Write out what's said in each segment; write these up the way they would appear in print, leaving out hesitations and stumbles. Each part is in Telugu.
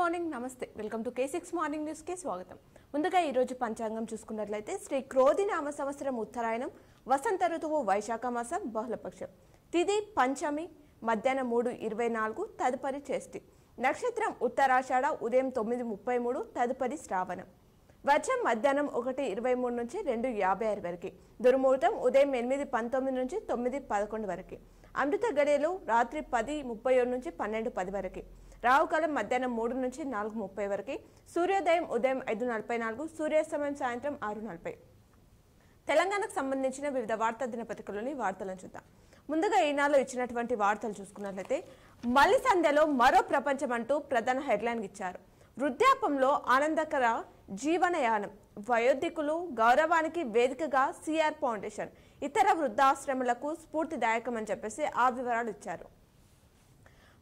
మార్నింగ్ నమస్తే welcome to K6 morning news కి స్వాగతం. ముందుగా ఈ రోజు పంచాంగం చూసుకున్నట్లయితే శ్రీ క్రోధి నామ సంవత్సరం ఉత్తరాయణం వసంత ఋతువు వైశాఖ మాసం బహుళపక్షం తిథి పంచమి మధ్యాహ్నం 3:24 తదుపరి చేష్టి నక్షత్రం ఉత్తరాషాఢ ఉదయం 9:33 తదుపరి శ్రావణం వర్షం మధ్యాహ్నం 1:23 నుంచి 2:56 వరకు దుర్ముహూర్తం ఉదయం 8:19 నుంచి 9:11 వరకు అమృత గడియలు రాత్రి 10:31 నుంచి 12:10 వరకు రావుకాలం మధ్యాహ్నం 3 నుంచి 4:30 వరకు సూర్యోదయం ఉదయం 5:44 సూర్యాస్తమయం సాయంత్రం 6:40. తెలంగాణకు సంబంధించిన వివిధ వార్తా దినపత్రికలోని వార్తలను చూద్దాం. ముందుగా ఈనాడులో ఇచ్చినటువంటి వార్తలు చూసుకున్నట్లయితే మళ్లీ సంధ్యలో మరో ప్రపంచం అంటూ ప్రధాన హెడ్లైన్ ఇచ్చారు. వృద్ధాపంలో ఆనందకర జీవనయానం వయోధికులు గౌరవానికి వేదికగా సిఆర్ ఫౌండేషన్ ఇతర వృద్ధాశ్రమాలకు స్ఫూర్తిదాయకమని చెప్పేసి ఆ వివరాలు ఇచ్చారు.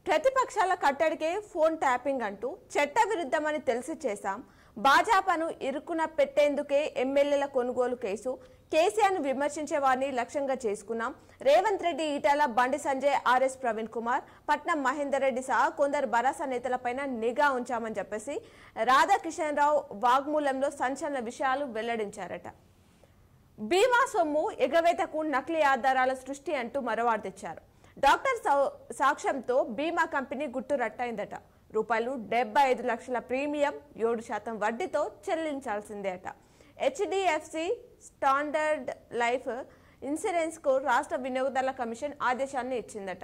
ప్రతిపక్షాల కట్టడికే ఫోన్ ట్యాపింగ్ అంటూ చట్ట విరుద్ధమని తెలిసి చేశాం. భాజపాను ఇరుకున పెట్టేందుకే ఎమ్మెల్యేల కొనుగోలు కేసు కేసీఆర్ను విమర్శించే వారిని లక్ష్యంగా చేసుకున్నాం. రేవంత్ రెడ్డి ఈటల బండి సంజయ్ ఆర్ఎస్ ప్రవీణ్ కుమార్ పట్నం మహేందర్ రెడ్డి సహా కొందరు భరాసా నేతలపైన నిఘా ఉంచామని చెప్పేసి రాధాకిషన్ రావు వాగ్మూలంలో సంచలన విషయాలు వెల్లడించారట. బీమా సొమ్ము ఎగవేతకు నకిలీ ఆధారాల సృష్టి అంటూ మరోవారు తెచ్చారు. డాక్టర్ సాక్ష్యంతో బీమా కంపెనీ గుట్టు రట్టయిందట. రూపాయలు 75 లక్షల ప్రీమియం 7% వడ్డీతో చెల్లించాల్సిందే అట. హెచ్డిఎఫ్సి స్టాండర్డ్ లైఫ్ ఇన్సూరెన్స్ కు రాష్ట్ర వినియోగదారుల కమిషన్ ఆదేశాన్ని ఇచ్చిందట.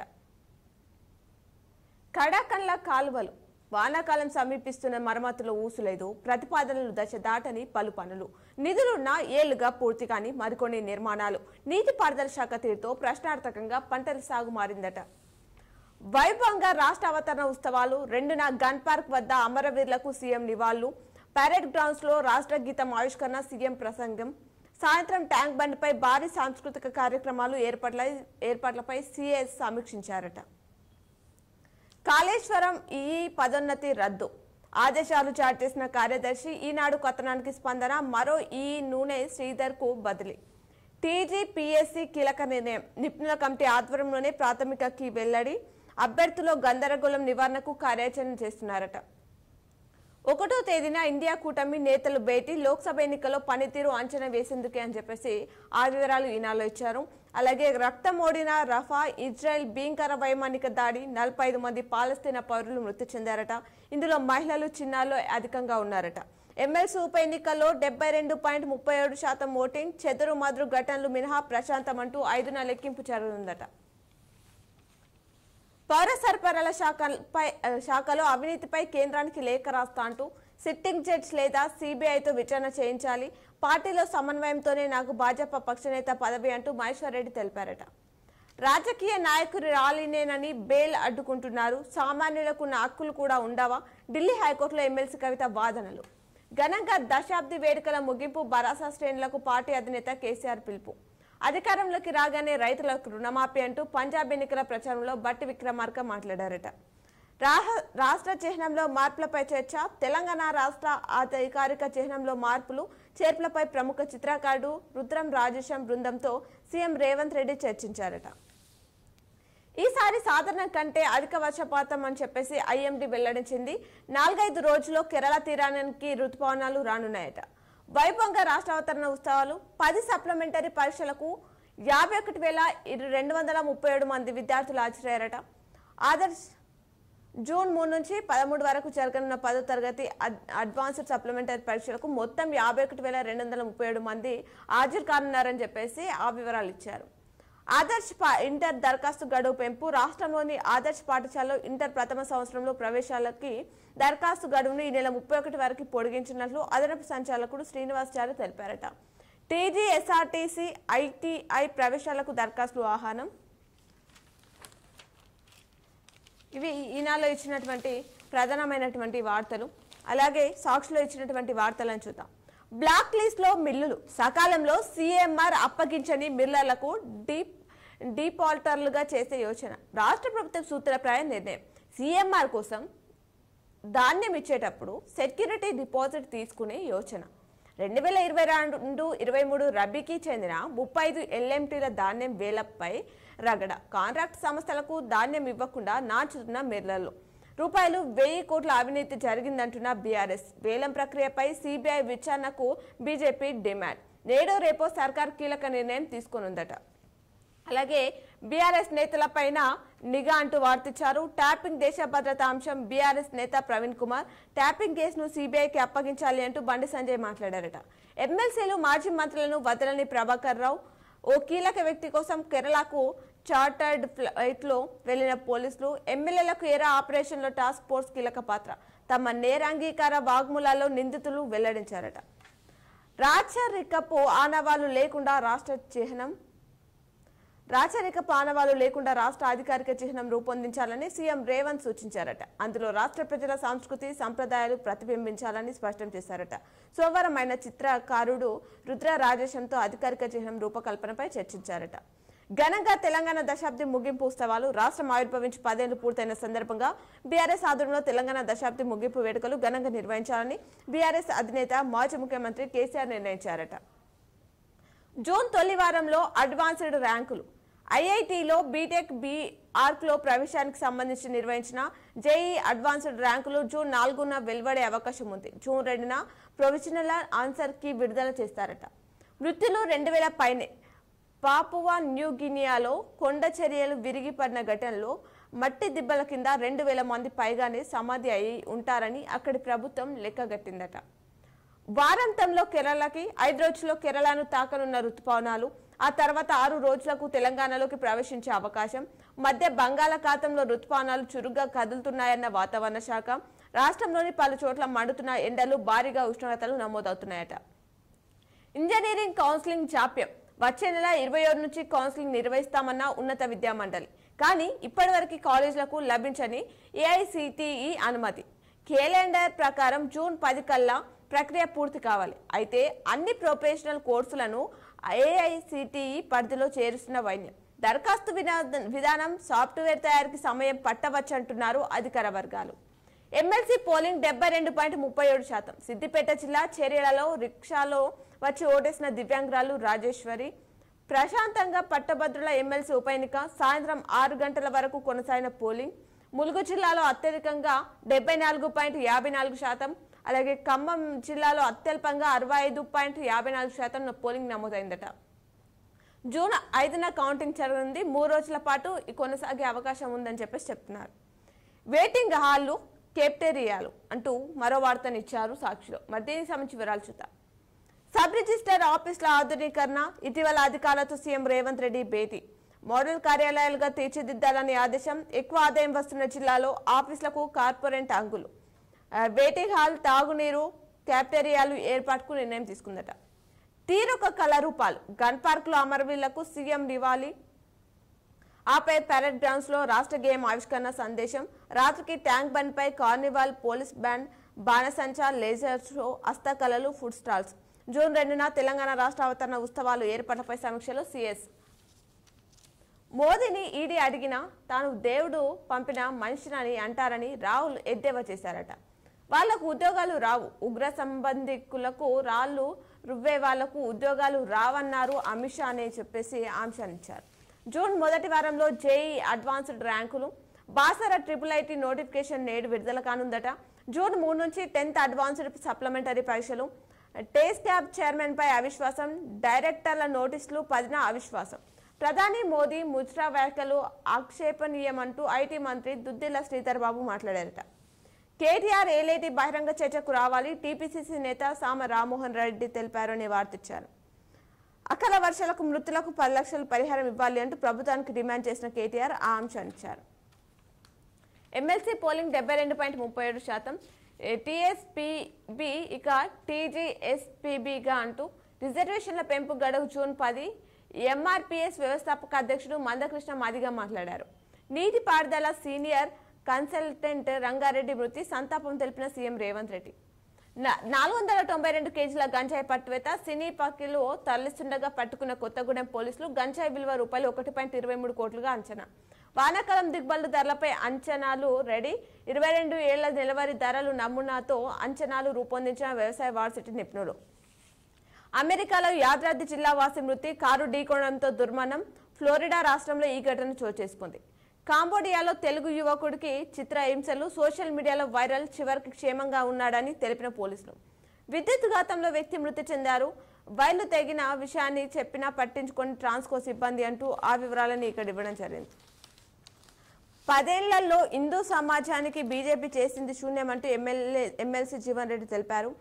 కడాకండ్ల కాలువలు వానాకాలం సమీపిస్తున్న మరమ్మతులు ఊసులేదు. ప్రతిపాదనలు దశ దాటని పలు పనులు నిధులున్న ఏళ్లుగా పూర్తి కాని మరికొన్ని నిర్మాణాలు నీటిపారుదల శాఖ తీరుతో ప్రశ్నార్థకంగా పంటల సాగు మారిందట. వైభవంగా రాష్ట్ర అవతరణ ఉత్సవాలు 2న గన్ పార్క్ వద్ద అమరవీరులకు సీఎం నివాళులు పరేడ్ గ్రౌండ్స్ లో రాష్ట్ర గీతం ఆవిష్కరణ సీఎం ప్రసంగం సాయంత్రం ట్యాంక్ బండ్పై భారీ సాంస్కృతిక కార్యక్రమాలు ఏర్పాట్లపై సీఎస్ సమీక్షించారట. కాళేశ్వరం ఈ పదోన్నతి రద్దు ఆదేశాలు జారీ చేసిన కార్యదర్శి ఈనాడు కథనానికి స్పందన మరో ఈ నూనె శ్రీధర్ కు బదిలీ టీజీపీఎస్సీ కీలక నిర్ణయం నిపుణుల కమిటీ ఆధ్వర్యంలోనే ప్రాథమిక కీ వెల్లడి అభ్యర్థుల గందరగోళం నివారణకు కార్యాచరణ చేస్తున్నారట. 1వ తేదీన ఇండియా కూటమి నేతలు భేటీ లోక్సభ ఎన్నికల్లో పనితీరు అంచనా వేసేందుకే అని చెప్పేసి ఆ వివరాలు ఈనాడులో ఇచ్చారు. అలాగే రక్తం ఓడిన రఫా ఇజ్రాయెల్ భీకర వైమానిక దాడి 45 మంది పాలస్తీనా పౌరులు మృతి చెందారట. ఇందులో మహిళలు చిన్నారులు అధికంగా ఉన్నారట. ఎమ్మెల్సీ ఉప ఎన్నికల్లో 72.37% ఓటింగ్ చెదురు మదురు ఘటనలు మినహా ప్రశాంతం అంటూ 5న లెక్కింపు జరగనుందట. పౌర సరఫరాల శాఖలో అవినీతిపై కేంద్రానికి లేఖ రాస్తా అంటూ సిట్టింగ్ జడ్జ్ లేదా సిబిఐతో విచారణ చేయించాలి. పార్టీలో సమన్వయంతోనే నాకు భాజపా పక్షనేత పదవి అంటూ మహేశ్వర్ రెడ్డి తెలిపారట. రాజకీయ నాయకులు రాలినేనని బెయిల్ అడ్డుకుంటున్నారు. సామాన్యులకున్న హక్కులు కూడా ఉండవా? ఢిల్లీ హైకోర్టులో ఎమ్మెల్సీ కవిత వాదనలు. ఘనంగా దశాబ్ది వేడుకల ముగింపు భరాసా శ్రేణులకు పార్టీ అధినేత కేసీఆర్ పిలుపు. అధికారంలోకి రాగానే రైతులకు రుణమాఫీ అంటూ పంజాబ్ ఎన్నికల ప్రచారంలో బట్టి విక్రమార్క మాట్లాడారట. రాష్ట్ర చిహ్నంలో మార్పులపై చర్చ తెలంగాణ రాష్ట్ర అధికారిక చిహ్నంలో మార్పులు చేర్పులపై ప్రముఖ చిత్రకారుడు రుద్రం రాజేశం బృందంతో సీఎం రేవంత్ రెడ్డి చర్చించారట. ఈసారి సాధారణ కంటే అధిక వర్షపాతం అని చెప్పేసి ఐఎండీ వెల్లడించింది. 4-5 రోజుల్లో కేరళ తీరానికి రుతుపవనాలు రానున్నాయట. వైభవంగా రాష్ట్ర అవతరణ ఉత్సవాలు 10 సప్లిమెంటరీ పరీక్షలకు 51,237 మంది విద్యార్థులు హాజరయ్యారట. ఆదర్శ్ జూన్ 3 నుంచి 13 వరకు జరగనున్న 10వ తరగతి అడ్వాన్స్డ్ సప్లిమెంటరీ పరీక్షలకు మొత్తం 51,237 మంది హాజరు కానున్నారని చెప్పేసి ఆ వివరాలు ఇచ్చారు. ఆదర్శ్ ఇంటర్ దరఖాస్తు గడువు పెంపు రాష్ట్రంలోని ఆదర్శ్ పాఠశాలలో ఇంటర్ ప్రథమ సంవత్సరంలో ప్రవేశాలకి దరఖాస్తు గడువును ఈ నెల 31 వరకు పొడిగించినట్లు అదనపు సంచాలకుడు శ్రీనివాసాచారి తెలిపారట. టీజీ ఎస్ఆర్టీసీ ఐటీఐ ప్రవేశాలకు దరఖాస్తులు ఆహ్వానం. ఇవి ఈనాడులో ఇచ్చినటువంటి ప్రధానమైనటువంటి వార్తలు. అలాగే సాక్షిలో ఇచ్చినటువంటి వార్తలను చూద్దాం. బ్లాక్ లిస్ట్ లో మిల్లులు సకాలంలో సీఎంఆర్ అప్పగించని మిల్లర్లకు డిఫాల్టర్లుగా చేసే యోచన రాష్ట్ర ప్రభుత్వం సూత్రప్రాయ నిర్ణయం. సీఎంఆర్ కోసం ధాన్యం ఇచ్చేటప్పుడు సెక్యూరిటీ డిపాజిట్ తీసుకునే యోచన 2022-23 రబీకి చెందిన 35 ఎల్ఎంటీల ధాన్యం వేలపై రగడ కాంట్రాక్ట్ సంస్థలకు ధాన్యం ఇవ్వకుండా నాచుతున్న మిల్లర్లు రూపాయలు 1000 కోట్ల అవినీతి జరిగిందంటున్న బీఆర్ఎస్. వేలం ప్రక్రియపై సిబిఐ విచారణకు బీజేపీ డిమాండ్. నేడో రేపో సర్కార్ కీలక నిర్ణయం తీసుకోనుందట. అలాగే బీఆర్ఎస్ నేతలపైన నిఘా అంటూ వార్తించారు. ట్యాపింగ్ దేశ భద్రతా అంశం. బీఆర్ఎస్ నేత ప్రవీణ్ కుమార్ ట్యాపింగ్ కేసును సిబిఐకి అప్పగించాలి అంటూ బండి సంజయ్ మాట్లాడారట. ఎమ్మెల్సీలు మాజీ మంత్రులను వదలని ప్రభాకర్ రావు. ఓ కీలక వ్యక్తి కోసం కేరళకు చార్టర్డ్ ఫ్లైట్ లో వెళ్లిన పోలీసులు. ఎమ్మెల్యేలకు ఎరా ఆపరేషన్ లో టాస్క్ ఫోర్స్ కీలక పాత్ర. తమ నేరాంగీకార వాగ్మూలాల్లో నిందితులు వెల్లడించారట. రాచరికపు ఆనవాళ్లు లేకుండా రాష్ట్ర అధికారిక చిహ్నం రూపొందించాలని సీఎం రేవంత్ సూచించారట. అందులో రాష్ట్ర ప్రజల సంస్కృతి సంప్రదాయాలు ప్రతిబింబించాలని స్పష్టం చేశారట. సోమవారం ఆయన చిత్రకారుడు రుద్ర రాజేశంతో అధికారిక చిహ్నం రూపకల్పనపై చర్చించారట. ఘనంగా తెలంగాణ దశాబ్ది ముగింపు ఉత్సవాలు. రాష్ట్రం ఆవిర్భవించి 10 ఏళ్లు పూర్తయిన సందర్భంగా బీఆర్ఎస్ ఆధ్వర్యంలో తెలంగాణ దశాబ్ది ముగింపు వేడుకలు ఘనంగా నిర్వహించాలని బీఆర్ఎస్ అధినేత మాజీ ముఖ్యమంత్రి కేసీఆర్ నిర్ణయించారట. జూన్ తొలి వారంలో అడ్వాన్స్డ్ ర్యాంకులు. ఐఐటీలో బీటెక్ బీఆర్క్లో ప్రవేశానికి సంబంధించి నిర్వహించిన జేఈ అడ్వాన్స్డ్ ర్యాంకులు జూన్ 4న వెలువడే అవకాశం ఉంది. జూన్ 2న ప్రొవిజనల్ ఆన్సర్ కీ విడుదల చేస్తారట. మృత్యులు 2000 పైనే. పాపువా న్యూ గినియాలో కొండ చర్యలు విరిగిపడిన ఘటనలో మట్టి దిబ్బల కింద 2000 మంది పైగానే సమాధి అయి ఉంటారని అక్కడి ప్రభుత్వం లెక్కగట్టిందట. వారాంతంలో కేరళకి 5 రోజుల్లో కేరళను తాకనున్న రుతుపవనాలు. ఆ తర్వాత 6 రోజులకు తెలంగాణలోకి ప్రవేశించే అవకాశం. మధ్య బంగాళాఖాతంలో రుతుపవనాలు చురుగ్గా కదులుతున్నాయన్న వాతావరణ శాఖ. రాష్ట్రంలోని పలు చోట్ల మండుతున్న ఎండలు, భారీగా ఉష్ణోగ్రతలు నమోదవుతున్నాయట. ఇంజనీరింగ్ కౌన్సిలింగ్ జాప్యం. వచ్చే నెల 27 నుంచి కౌన్సిలింగ్ నిర్వహిస్తామన్న ఉన్నత విద్యా మండలి. కానీ ఇప్పటివరకు కాలేజీలకు లభించని ఏఐసిటిఈ అనుమతి. క్యాలెండర్ ప్రకారం జూన్ 10 కల్లా ప్రక్రియ పూర్తి కావాలి. అయితే అన్ని ప్రొఫెషనల్ కోర్సులను ఏఐసిటిఈ పరిధిలో చేరుస్తున్న వైద్యం. దరఖాస్తు విధానం, సాఫ్ట్వేర్ తయారీకి సమయం పట్టవచ్చంటున్నారు అధికార వర్గాలు. MLC polling 72.37%. సిద్దిపేట జిల్లా చేర్యాలలో రిక్షాలో వచ్చి ఓటేసిన దివ్యాంగురాలు రాజేశ్వరి. ప్రశాంతంగా పట్టభద్రుల ఎమ్మెల్సీ ఉప ఎన్నిక. సాయంత్రం 6 గంటల వరకు కొనసాగిన పోలింగ్. ములుగు జిల్లాలో అత్యధికంగా 74.54%. అలాగే ఖమ్మం జిల్లాలో అత్యల్పంగా 65.54% పోలింగ్ నమోదైందట. జూన్ 5న కౌంటింగ్ జరగనుంది. 3 రోజుల పాటు కొనసాగే అవకాశం ఉందని చెప్తున్నారు. వెయిటింగ్ హాళ్లు, కెప్టేరియాలు అంటూ మరో వార్తను ఇచ్చారు సాక్షిలో. మరి దీనికి సంబంధించి వివరాలు చూద్దాం. సబ్ రిజిస్టర్ ఆఫీసుల ఆధునీకరణ. ఇటీవల అధికారులతో సీఎం రేవంత్ రెడ్డి భేటీ. మోడల్ కార్యాలయాలుగా తీర్చిదిద్దాలని ఆదేశం. ఎక్కువ ఆదాయం వస్తున్న జిల్లాలో ఆఫీసులకు కార్పొరేట్ అంగులు. వెయిటింగ్ హాల్, తాగునీరు, క్యాఫ్టేరియాలు ఏర్పాటుకు నిర్ణయం తీసుకుందట. తీరొక కళారూపాలు. గన్ పార్క్ లో అమరవీరులకు సీఎం నివాళి. ఆపై పరేడ్ గ్రౌండ్స్ లో రాష్ట్ర గేయం ఆవిష్కరణ సందేశం. రాత్రికి ట్యాంక్ బండ్ పై కార్నివాల్, పోలీస్ బ్యాండ్, బాణసంచా, లేజర్ షో, హస్తకళలు, ఫుడ్ స్టాల్స్. జూన్ 2న తెలంగాణ రాష్ట్ర అవతరణ ఉత్సవాలు ఏర్పాట్లపై సమీక్షలో సీఎస్. మోదీని ఈడీ అడిగినా తాను దేవుడు పంపిన మనిషినని అంటారని రాహుల్ ఎద్దేవా చేశారట. వాళ్లకు ఉద్యోగాలు రావు. ఉగ్ర సంబంధికులకు రాళ్లు రువ్వే వాళ్లకు ఉద్యోగాలు రావన్నారు అమిత్ షా అని చెప్పేసి ఆంక్షనిచ్చారు. జూన్ మొదటి వారంలో జేఈ అడ్వాన్స్డ్ ర్యాంకులు. బాసర IIIT నోటిఫికేషన్ నేడు విడుదల కానుందట. జూన్ 3 నుంచి 10th అడ్వాన్స్డ్ సప్లిమెంటరీ పరీక్షలు. టేస్ట్ క్యాబ్ చైర్మన్ పై అవిశ్వాసం. డైరెక్టర్ల నోటీసులు 10న అవిశ్వాసం. ప్రధాని మోదీ ముజ్రా వ్యాఖ్యలు ఆక్షేపణీయమంటూ ఐటీ మంత్రి దుద్దిల్ల శ్రీధర్ బాబు మాట్లాడారట. కేటీఆర్ ఏలేటి బహిరంగ చర్చకు రావాలి. టీపీసీసీ నేత సామ రామ్మోహన్ రెడ్డి తెలిపారని వార్తిచ్చారు. అకాల వర్షాలకు మృతులకు 10 లక్షలు పరిహారం ఇవ్వాలి అంటూ ప్రభుత్వానికి డిమాండ్ చేసిన కేటీఆర్ ఆ అంశాన్ని ఇచ్చారు. MLC polling 72.37%. టీఎస్పీబీ ఇక టీజీఎస్పీబీగా అంటూ రిజర్వేషన్ల పెంపు గడువు జూన్ 10. ఎంఆర్పీఎస్ వ్యవస్థాపక అధ్యక్షుడు మందకృష్ణ మాదిగా మాట్లాడారు. నీటిపారుదల సీనియర్ కన్సల్టెంట్ రంగారెడ్డి మృతి. సంతాపం తెలిపిన సీఎం రేవంత్ రెడ్డి. 492 కేజీల గంజాయి పట్టువేత. సినీ పక్కిలో తరలిస్తుండగా పట్టుకున్న కొత్తగూడెం పోలీసులు. గంజాయి విలువ రూపాయలు 1.23 కోట్లుగా అంచనా. వానాకాలం దిగుబడుల ధరలపై అంచనాలు రెడీ. 22 ఏళ్ల నెలవారీ ధరలు నమూనాతో అంచనాలు రూపొందించిన వ్యవసాయ వార్సిటీ నిపుణులు. అమెరికాలో యాదాద్రి జిల్లా వాసి మృతి. కారు ఢీకొనడంతో దుర్మరణం. ఫ్లోరిడా రాష్ట్రంలో ఈ ఘటన చోటు చేసుకుంది. కాంబోడియాలో తెలుగు యువకుడికి చిత్రహింసలు, సోషల్ మీడియాలో వైరల్, చివరికి క్షేమంగా ఉన్నాడని తెలిపిన పోలీసులు. విద్యుత్ ఘాతంలో వ్యక్తి మృతి చెందారు. వైర్లు తెగిన విషయాన్ని చెప్పినా పట్టించుకొని ట్రాన్స్కో సిబ్బంది అంటూ ఆ వివరాలను ఇక్కడ ఇవ్వడం జరిగింది. 10 ఏళ్లలో హిందూ సమాజానికి బీజేపీ చేసింది శూన్యమంటూ ఎమ్మెల్సీ జీవన్ రెడ్డి తెలిపారు.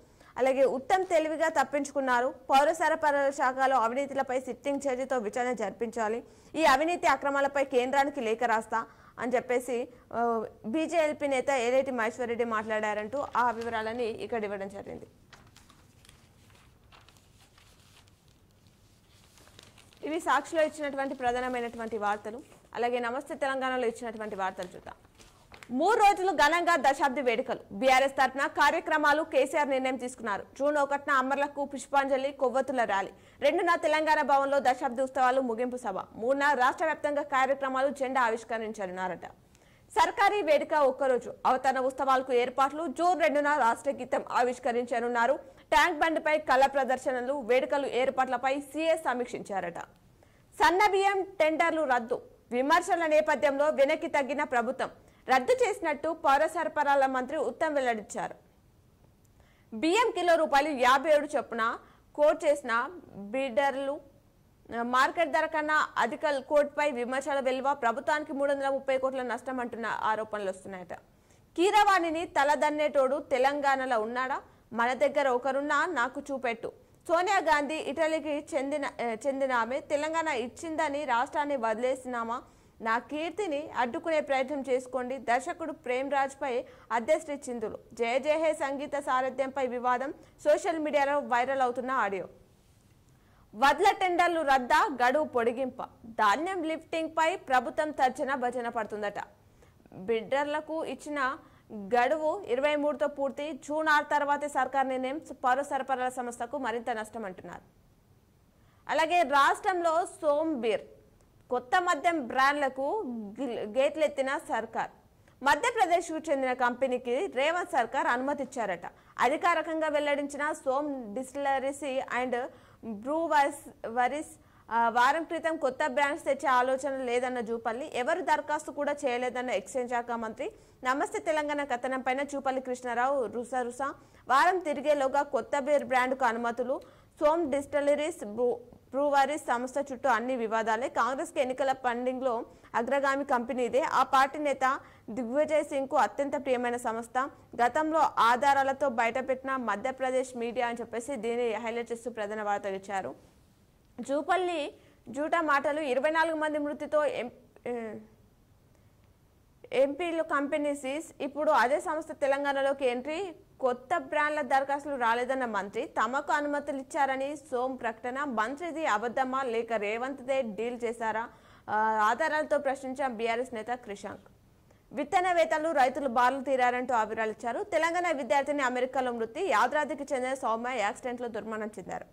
అలాగే ఉత్తమ్ తెలివిగా తప్పించుకున్నారు. పౌర సరఫరాల శాఖలో అవినీతిలపై సిట్టింగ్ జడ్జితో విచారణ జరిపించాలి. ఈ అవినీతి అక్రమాలపై కేంద్రానికి లేఖ రాస్తా అని చెప్పేసి బీజేపీ నేత ఏలేటి మహేశ్వర్ రెడ్డి మాట్లాడారంటూ ఆ వివరాలని ఇక్కడ ఇవ్వడం జరిగింది. ఇవి సాక్షిలో ఇచ్చినటువంటి ప్రధానమైనటువంటి వార్తలు. అలాగే నమస్తే తెలంగాణలో ఇచ్చినటువంటి వార్తలు చూద్దాం. 3 రోజులు ఘనంగా దశాబ్ది వేడుకలు. బీఆర్ఎస్ తరఫున కార్యక్రమాలు. కేసీఆర్ నిర్ణయం తీసుకున్నారు. జూన్ 1న అమరులకు పుష్పాంజలి, కొవ్వొత్తుల ర్యాలీ. 2న తెలంగాణ భవన్లో దశాబ్ది ఉత్సవాలు ముగింపు సభ. 3న రాష్ట్ర వ్యాప్తంగా కార్యక్రమాలు, జెండా ఆవిష్కరించనున్నారట. సర్కారీ వేడుక ఒక్కరోజు. అవతరణ ఉత్సవాలకు ఏర్పాట్లు. జూన్ 2న రాష్ట్ర గీతం ఆవిష్కరించనున్నారు. ట్యాంక్ బండ్పై కళ ప్రదర్శనలు, వేడుకలు ఏర్పాట్లపై సీఎస్ సమీక్షించారట. సన్న బియ్యం టెండర్లు రద్దు. విమర్శల నేపథ్యంలో వెనక్కి తగ్గిన ప్రభుత్వం. రద్దు చేసినట్టు పౌర సరఫరాల మంత్రి ఉత్తమ్ వెల్లడించారు. బియ్యం కిలో ₹57 చొప్పున కోట్ చేసిన బిడ్డర్లు మార్కెట్ ధర కన్నా అధిక కోట్పై విమర్శల వెలువ. ప్రభుత్వానికి 330 కోట్ల నష్టం అంటున్న ఆరోపణలు వస్తున్నాయట. కీరవాణిని తలదన్నేటోడు తెలంగాణలో ఉన్నాడా? మన దగ్గర ఒకరున్నా నాకు చూపెట్టు. సోనియా గాంధీ ఇటలీకి చెందిన ఆమె. తెలంగాణ ఇచ్చిందని రాష్ట్రాన్ని వదిలేసినామా? నా కీర్తిని అడ్డుకునే ప్రయత్నం చేసుకోండి. దర్శకుడు ప్రేమ్ రాజ్ పై అధ్యక్ష చిందులు. జయ జయ హే సంగీత సారథ్యంపై వివాదం. సోషల్ మీడియాలో వైరల్ అవుతున్న ఆడియో. వడ్ల టెండర్లు రద్దా, గడువు పొడిగింప. ధాన్యం లిఫ్టింగ్ పై ప్రభుత్వం తర్జన భజన పడుతుందట. బిడ్డర్లకు ఇచ్చిన గడువు 23తో పూర్తి. జూన్ 6 తర్వాతే సర్కార్ నిర్ణయం. పౌర సరఫరాల సంస్థకు మరింత నష్టం అంటున్నారు. అలాగే రాష్ట్రంలో సోంబీర్ కొత్త మద్యం బ్రాండ్లకు గేట్లెత్తిన సర్కార్. మధ్యప్రదేశ్కు చెందిన కంపెనీకి రేవంత్ సర్కార్ అనుమతి ఇచ్చారట. అధికారికంగా వెల్లడించిన సోమ్ డిస్టిలరీస్ అండ్ బ్రూవరీస్ వారం క్రితం కొత్త బ్రాండ్స్ తెచ్చే ఆలోచన లేదన్న జూపల్లి. ఎవరు దరఖాస్తు కూడా చేయలేదన్న ఎక్సైజ్ శాఖ మంత్రి. నమస్తే తెలంగాణ కథనంపైన జూపల్లి కృష్ణారావు రుసా. వారం తిరిగేలోగా కొత్త బీర్ బ్రాండ్కు అనుమతులు. సోమ్ డిస్టిలరీస్ బ్రూవరీస్ సంస్థ చుట్టూ అన్ని వివాదాలే. కాంగ్రెస్కి ఎన్నికల ఫండింగ్లో అగ్రగామి కంపెనీ ఇదే. ఆ పార్టీ నేత దిగ్విజయ్ సింగ్ కు అత్యంత ప్రియమైన సంస్థ. గతంలో ఆధారాలతో బయటపెట్టిన మధ్యప్రదేశ్ మీడియా అని చెప్పేసి దీన్ని హైలైట్ చేస్తూ ప్రధాన వార్త ఇచ్చారు. జూపల్లి జూటా మాటలు. 24 మంది మృతితో ఎంపీలు కంపెనీ సీజ్. ఇప్పుడు అదే సంస్థ తెలంగాణలోకి ఎంట్రీ. కొత్త బ్రాండ్ల దరఖాస్తులు రాలేదన్న మంత్రి. తమకు అనుమతులు ఇచ్చారని సోమ్ ప్రకటన. మంత్రిది అబద్ధమా లేక రేవంత్దే డీల్ చేశారా? ఆధారాలతో ప్రశ్నించిన బీఆర్ఎస్ నేత క్రిషాంక్. విత్తన వేతలు రైతులు బార్లు తీరారంటూ ఆవిరాలు ఇచ్చారు. తెలంగాణ విద్యార్థిని అమెరికాలో మృతి. యాదాద్రికి చెందిన సౌమ్య యాక్సిడెంట్లో దుర్మరణం చెందారు.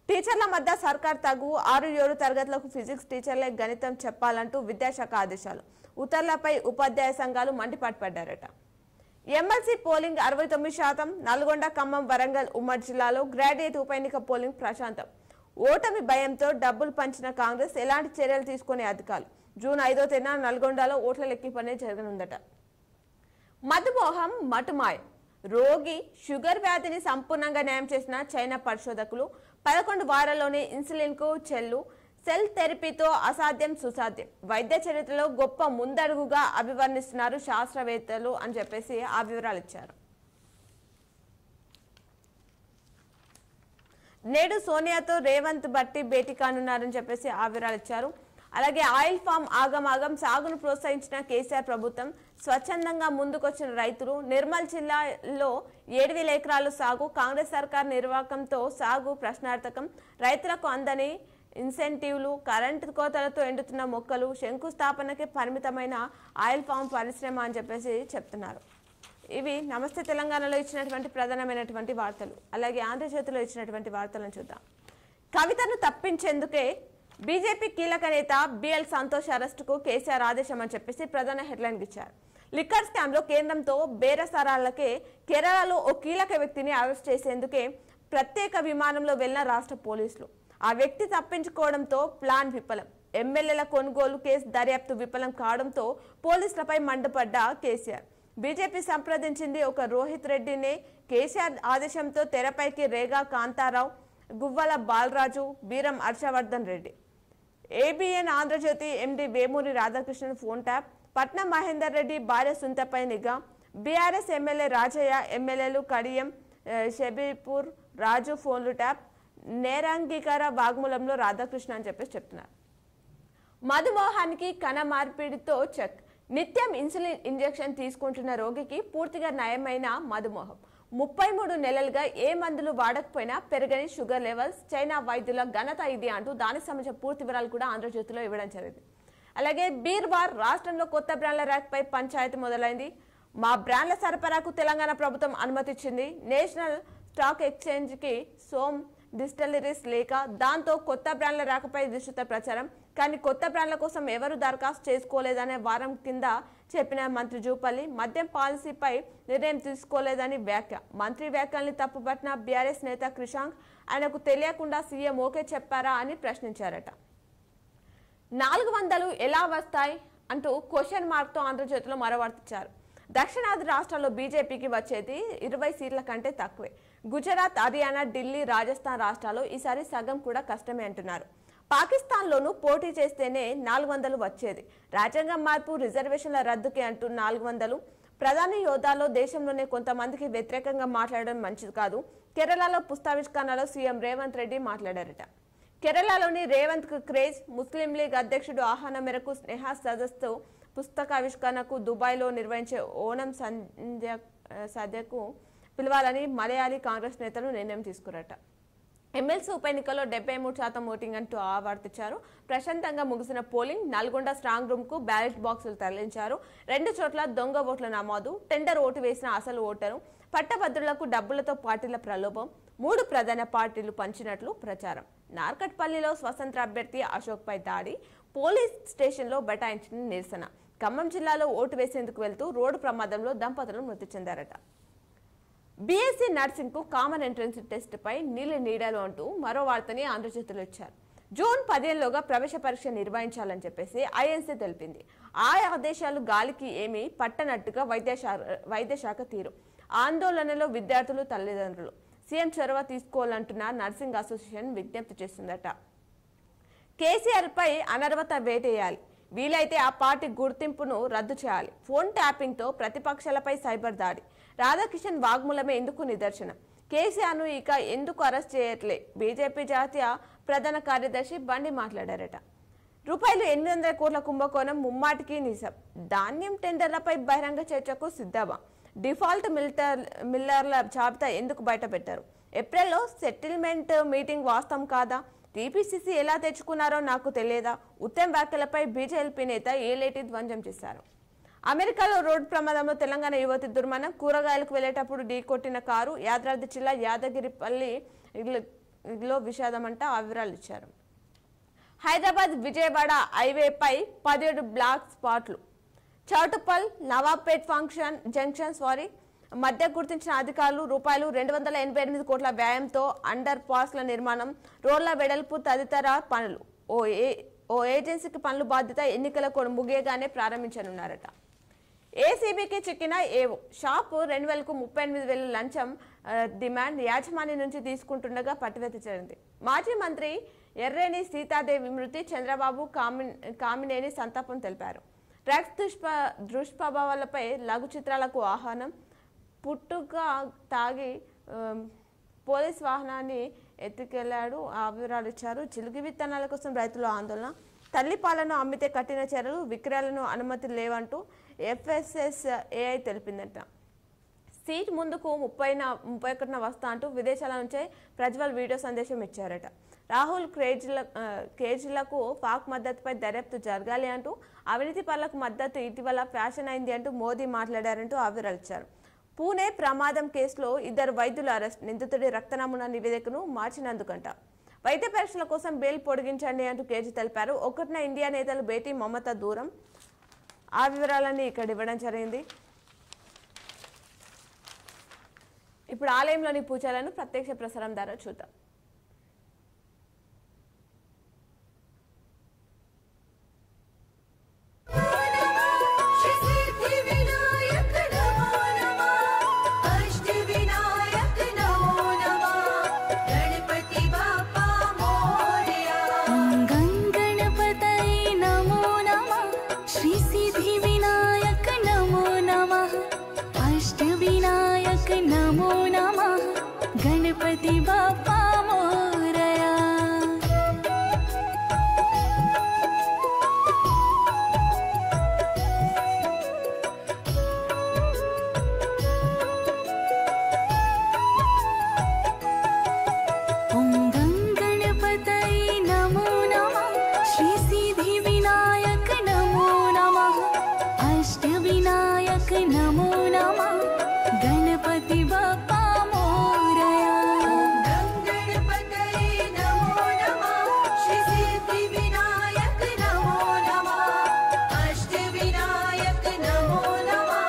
టీచర్ల మధ్య సర్కార్ తగు. 6-7 తరగతులకు ఫిజిక్స్ టీచర్లే గణితం చెప్పాలంటూ విద్యాశాఖ ఆదేశాలు. ఉత్తర్వులపై ఉపాధ్యాయ సంఘాలు మండిపడ్డారట. MLC polling 69%. నల్గొండ, ఖమ్మం, వరంగల్ ఉమ్మడి జిల్లాలో గ్రాడ్యుయేట్ ఉప ఎన్నిక పోలింగ్ ప్రశాంతం. ఓటమి భయంతో డబ్బులు పంచిన కాంగ్రెస్. ఎలాంటి చర్యలు తీసుకునే అధికారులు. జూన్ 5వ తేదీన నల్గొండలో ఓట్ల లెక్కింపు జరగనుందట. మధుమోహం మటుమాయ. రోగి షుగర్ వ్యాధిని సంపూర్ణంగా న్యాయం చేసిన చైనా పరిశోధకులు. 11 వారాల్లోనే ఇన్సులిన్ కు సెల్ థెరపీతో అసాధ్యం సుసాధ్యం. వైద్య చరిత్రలో గొప్ప ముందడుగుగా అభివర్ణిస్తున్నారు శాస్త్రవేత్తలు అని చెప్పేసి ఆ వివరాలు ఇచ్చారు. నేడు సోనియాతో రేవంత్ బట్టి భేటీ కానున్నారని చెప్పేసి ఆ వివరాలు ఇచ్చారు. అలాగే ఆయిల్ ఫామ్ ఆగమాగం సాగును ప్రోత్సహించిన కేసీఆర్ ప్రభుత్వం. స్వచ్ఛందంగా ముందుకొచ్చిన రైతులు. నిర్మల్ జిల్లాలో 7,000 ఎకరాలు సాగు. కాంగ్రెస్ సర్కార్ నిర్వాహకంతో సాగు ప్రశ్నార్థకం. రైతులకు అందని ఇన్సెంటివ్లు. కరెంటు కోతలతో ఎండుతున్న మొక్కలు. శంకుస్థాపనకే పరిమితమైన ఆయిల్ ఫామ్ పరిశ్రమ అని చెప్పేసి చెప్తున్నారు. ఇవి నమస్తే తెలంగాణలో ఇచ్చినటువంటి ప్రధానమైనటువంటి వార్తలు. అలాగే ఆంధ్రజ్యోతిలో ఇచ్చినటువంటి వార్తలను చూద్దాం. కవితను తప్పించేందుకే బీజేపీ కీలక నేత బిఎల్ సంతోష్ అరెస్టుకు కేసీఆర్ ఆదేశం అని చెప్పేసి ప్రధాన హెడ్లైన్ ఇచ్చారు. లిక్కర్ స్కామ్ లో కేంద్రంతో బేరసారాలకే కేరళలో ఓ కీలక వ్యక్తిని అరెస్ట్ చేసేందుకే ప్రత్యేక విమానంలో వెళ్లిన రాష్ట్ర పోలీసులు. ఆ వ్యక్తి తప్పించుకోవడంతో ప్లాన్ విఫలం. ఎమ్మెల్యేల కొనుగోలు కేసు దర్యాప్తు విఫలం కావడంతో పోలీసులపై మండిపడ్డ కేసీఆర్ బీజేపీ సంప్రదించింది ఒక రోహిత్ రెడ్డినే. కేసీఆర్ ఆదేశంతో తెరపైకి రేగా కాంతారావు, గువ్వల బాలరాజు, బీరం హర్షవర్ధన్ రెడ్డి. ఏబిఎన్ ఆంధ్రజ్యోతి ఎండి వేమూరి రాధాకృష్ణన్ ఫోన్ ట్యాప్, పట్నం మహేందర్ రెడ్డి భార్య సుంతపై నిఘా, బీఆర్ఎస్ ఎమ్మెల్యే రాజయ్య, ఎమ్మెల్యేలు కడియం, షబీపూర్ రాజు ఫోన్లు ట్యాప్, నేరాంగీకార వాగ్మూలంలో రాధాకృష్ణ అని చెప్పేసి చెప్తున్నారు. మధుమోహానికి కణ మార్పిడితో చెక్. నిత్యం ఇన్సులిన్ ఇంజెక్షన్ తీసుకుంటున్న రోగికి పూర్తిగా నయమైన మధుమోహం. 33 నెలలుగా ఏ మందులు వాడకపోయినా పెరగని షుగర్ లెవెల్స్. చైనా వైద్యుల ఘనత ఇది అంటూ దానికి సంబంధించిన పూర్తి వివరాలు కూడా ఆంధ్రజ్యోతిలో ఇవ్వడం జరిగింది. అలాగే బీర్వార్ రాష్ట్రంలో కొత్త బ్రాండ్ల ర్యాక్పై పంచాయతీ మొదలైంది. మా బ్రాండ్ల సరఫరాకు తెలంగాణ ప్రభుత్వం అనుమతిచ్చింది. నేషనల్ స్టాక్ ఎక్స్చేంజ్కి సోమ్ డిస్టిలరీస్ లేక దాంతో కొత్త బ్రాండ్ల రాకపై విస్తృత ప్రచారం. కానీ కొత్త బ్రాండ్ల కోసం ఎవరు దరఖాస్తు చేసుకోలేదనే వారం కింద చెప్పిన మంత్రి జూపల్లి మద్యం పాలసీపై నిర్ణయం తీసుకోలేదని వ్యాఖ్య. మంత్రి వ్యాఖ్యల్ని తప్పుపట్టిన బీఆర్ఎస్ నేత క్రిషాంక్ ఆయనకు తెలియకుండా సీఎం ఓకే చెప్పారా అని ప్రశ్నించారట. 400 ఎలా వస్తాయి అంటూ క్వశ్చన్ మార్క్తో ఆంధ్రజ్యోతిలో మరోవర్తించారు. దక్షిణాది రాష్ట్రాల్లో బీజేపీకి వచ్చేది 20 సీట్ల కంటే తక్కువే. గుజరాత్, హర్యానా, ఢిల్లీ, రాజస్థాన్ రాష్ట్రాల్లో ఈసారి సగం కూడా కష్టమే అంటున్నారు. పాకిస్తాన్లోనూ పోటీ చేస్తేనే 400 వచ్చేది. రాజ్యాంగం మార్పు, రిజర్వేషన్ల రద్దుకి అంటూ 400. ప్రధాని హోదాలో దేశంలోనే కొంతమందికి వ్యతిరేకంగా మాట్లాడడం మంచిది కాదు. కేరళలో పుస్తకావిష్కరణలో సీఎం రేవంత్ రెడ్డి మాట్లాడారట. కేరళలోని రేవంత్ కు క్రేజ్. ముస్లిం లీగ్ అధ్యక్షుడు ఆహ్వానం మేరకు స్నేహ సదస్సు పుస్తకావిష్కరణకు దుబాయ్లో నిర్వహించే ఓనం సద్యకు పిలవాలని మలయాళీ కాంగ్రెస్ నేతలు నిర్ణయం తీసుకురట. ఎమ్మెల్సీ ఉప ఎన్నికల్లో 73% ఓటింగ్ అంటూ ఆవర్తించారు. ప్రశాంతంగా ముగిసిన పోలింగ్. నల్గొండ స్ట్రాంగ్ రూమ్ కు బ్యాలెట్ బాక్సులు తరలించారు. 2 చోట్ల దొంగ ఓట్ల నమోదు. టెండర్ ఓటు వేసిన అసలు ఓటరు. పట్టభద్రులకు డబ్బులతో పార్టీల ప్రలోభం. 3 ప్రధాన పార్టీలు పంచినట్లు ప్రచారం. నార్కట్పల్లిలో స్వతంత్ర అభ్యర్థి అశోక్ పై దాడి. పోలీస్ స్టేషన్లో బటాయించిన నిరసన. ఖమ్మం జిల్లాలో ఓటు వేసేందుకు వెళ్తూ రోడ్డు ప్రమాదంలో దంపతులు మృతి చెందారట. బీఎస్సీ నర్సింగ్ కు కామన్ ఎంట్రన్స్ టెస్ట్ పై నీడలు అంటూ మరో వార్తని ఆంధ్రజ్యోతిలో ఇచ్చారు. జూన్ 15లోగా ప్రవేశ పరీక్ష నిర్వహించాలని చెప్పేసి ఐఎన్సీ తెలిపింది. ఆ ఆదేశాలు గాలికి ఏమీ పట్టనట్టుగా వైద్యశాఖ తీరు. ఆందోళనలో విద్యార్థులు, తల్లిదండ్రులు. సీఎం చొరవ తీసుకోవాలంటున్న నర్సింగ్ అసోసియేషన్ విజ్ఞప్తి చేస్తుందట. కేసీఆర్ పై అనర్హత వేటేయాలి. వీలైతే ఆ పార్టీ గుర్తింపును రద్దు చేయాలి. ఫోన్ ట్యాపింగ్ తో ప్రతిపక్షాలపై సైబర్ దాడి. రాధాకిషన్ వాగ్మూలమే ఇందుకు నిదర్శనం. కేసీఆర్ను ఇక ఎందుకు అరెస్ట్ చేయట్లే? బీజేపీ జాతీయ ప్రధాన కార్యదర్శి బండి మాట్లాడారట. రూపాయలు 800 కోట్ల కుంభకోణం ముమ్మాటికి నిజం. ధాన్యం టెండర్లపై బహిరంగ చర్చకు సిద్ధమా? డిఫాల్ట్ మిల్లర్ల జాబితా ఎందుకు బయట పెట్టారు? ఏప్రిల్లో సెటిల్మెంట్ మీటింగ్ వాస్తవం కాదా? టీపీసీసీ ఎలా తెచ్చుకున్నారో నాకు తెలియదా? ఉత్తమ్ వ్యాఖ్యలపై బీజేపీ నేత ఏలేటి ధ్వంసం చేశారు. అమెరికాలో రోడ్డు ప్రమాదంలో తెలంగాణ యువతి దుర్మరణం. కూరగాయలకు వెళ్లేటప్పుడు ఢీకొట్టిన కారు. యాదాద్రి జిల్లా యాదగిరిపల్లిలో విషాదమంట. ఆ వివరాలు ఇచ్చారు. హైదరాబాద్ విజయవాడ హైవేపై 17 బ్లాక్ స్పాట్లు. చౌటుప్పల్, నవాబ్పేట్ జంక్షన్ మధ్య గుర్తించిన అధికారులు. రూపాయలు 288 కోట్ల వ్యయంతో అండర్ పాస్ల నిర్మాణం, రోడ్ల వెడల్పు తదితర పనులు. ఓ ఏజెన్సీకి పనులు బాధ్యత. ఎన్నికలకు ముగియగానే ప్రారంభించనున్నారట. ఏసీబీకి చిక్కిన ఏవో. షాపు 2000కు 38,000 లంచం డిమాండ్ యాజమాన్యం నుంచి తీసుకుంటుండగా పట్టువేత జరిగింది. మాజీ మంత్రి ఎర్రేని సీతాదేవి మృతి. చంద్రబాబు, కామినేని సంతాపం తెలిపారు. డ్రగ్స్ దుష్ప్రభావాలపై లఘు చిత్రాలకు ఆహ్వానం. పుట్టుగా తాగి పోలీస్ వాహనాన్ని ఎత్తుకెళ్లాడు. ఆ వివరాలు ఇచ్చారు. చిలుగు విత్తనాల కోసం రైతుల ఆందోళన. తల్లి పాలను అమ్మితే కఠిన చర్యలు. విక్రయాలను అనుమతి లేవంటూ FSSAI తెలిపిందట. సీట్ ముందుకు 31న వస్తా అంటూ విదేశాల నుంచే ప్రజ్వల్ వీడియో సందేశం ఇచ్చారట. రాహుల్ కేజ్రీలకు పాక్ మద్దతుపై దర్యాప్తు జరగాలి అంటూ, అవినీతి పరులకు మద్దతు ఇటీవల ఫ్యాషన్ అయింది అంటూ మోదీ మాట్లాడారంటూ ఆవిరలిచ్చారు. పూణే ప్రమాదం కేసులో 2 వైద్యుల అరెస్ట్. నిందితుడి రక్త నమూనా నివేదికను మార్చినందుకంట. వైద్య పరీక్షల కోసం బెయిల్ పొడిగించండి అంటూ కేజ్రీ తెలిపారు. 1న ఇండియా నేతలు భేటీ, మమతా దూరం. ఆ వివరాలన్నీ ఇక్కడ ఇవ్వడం జరిగింది. ఇప్పుడు ఆలయంలోని పూజలను ప్రత్యక్ష ప్రసారం ద్వారా చూద్దాం. गणपति बाप्पा मोरया। ओम गं गणपतये नमो नमः, श्री सिद्धि विनायक नमो नमः, अष्ट विनायक नमो नमः, गणपति बाप्पा मोरया। गणपतये नमो नमः, श्री सिद्धि विनायक नमो नमः, अष्ट विनायक नमो नमः,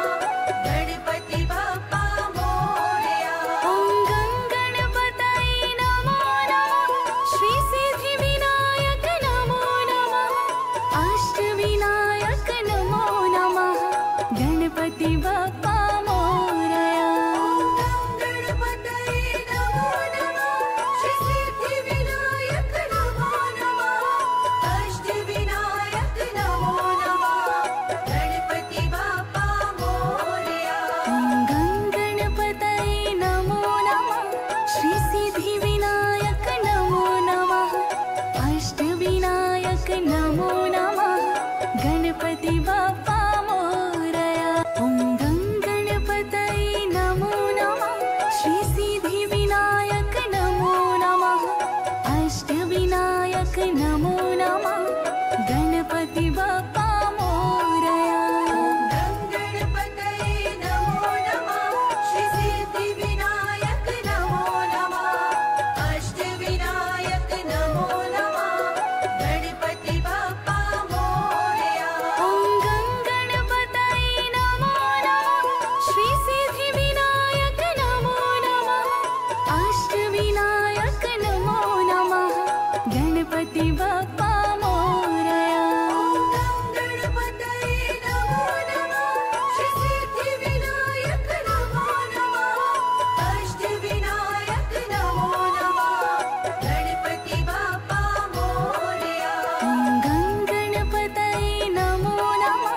गणपति बाप्पा मोरया। ओम गं गणपतये नमो नमः, श्री सिद्धि विनायक नमो नमः, अष्ट विनायक नमो नमः, गणपति बाप्पा मोरया। गणपतये नमो नमः, श्री सिद्धि विनायक नमो नमः, अष्ट विनायक नमो नमः, गणपति बाप्पा मोरया। ओम गं गणपतये नमो नमः, श्री सिद्धि विनायक नमो नमः, अष्ट विनायक नमो नमः, गणपति बाप्पा मोरया। ओम गं गणपतये नमो नमः, श्री सिद्धि विनायक नमो नमः, अष्ट विनायक नमो नमः, गणपति बाप्पा मोरया। गणपतये नमो नमः, श्री सिद्धि विनायक नमो नमः, अष्ट विनायक नमो नमः, गणपति बाप्पा मोरया। ओम गं गणपतये नमो नमः, श्री सिद्धि विनायक नमो नमः, अष्ट विनायक नमो नमः, गणपति बाप्पा मोरया। गणपतये नमो नमः, श्री सिद्धि विनायक नमो नमः, अष्ट विनायक नमो नमः, गणपति बाप्पा मोरया। ओम गं गणपतये नमो नमः,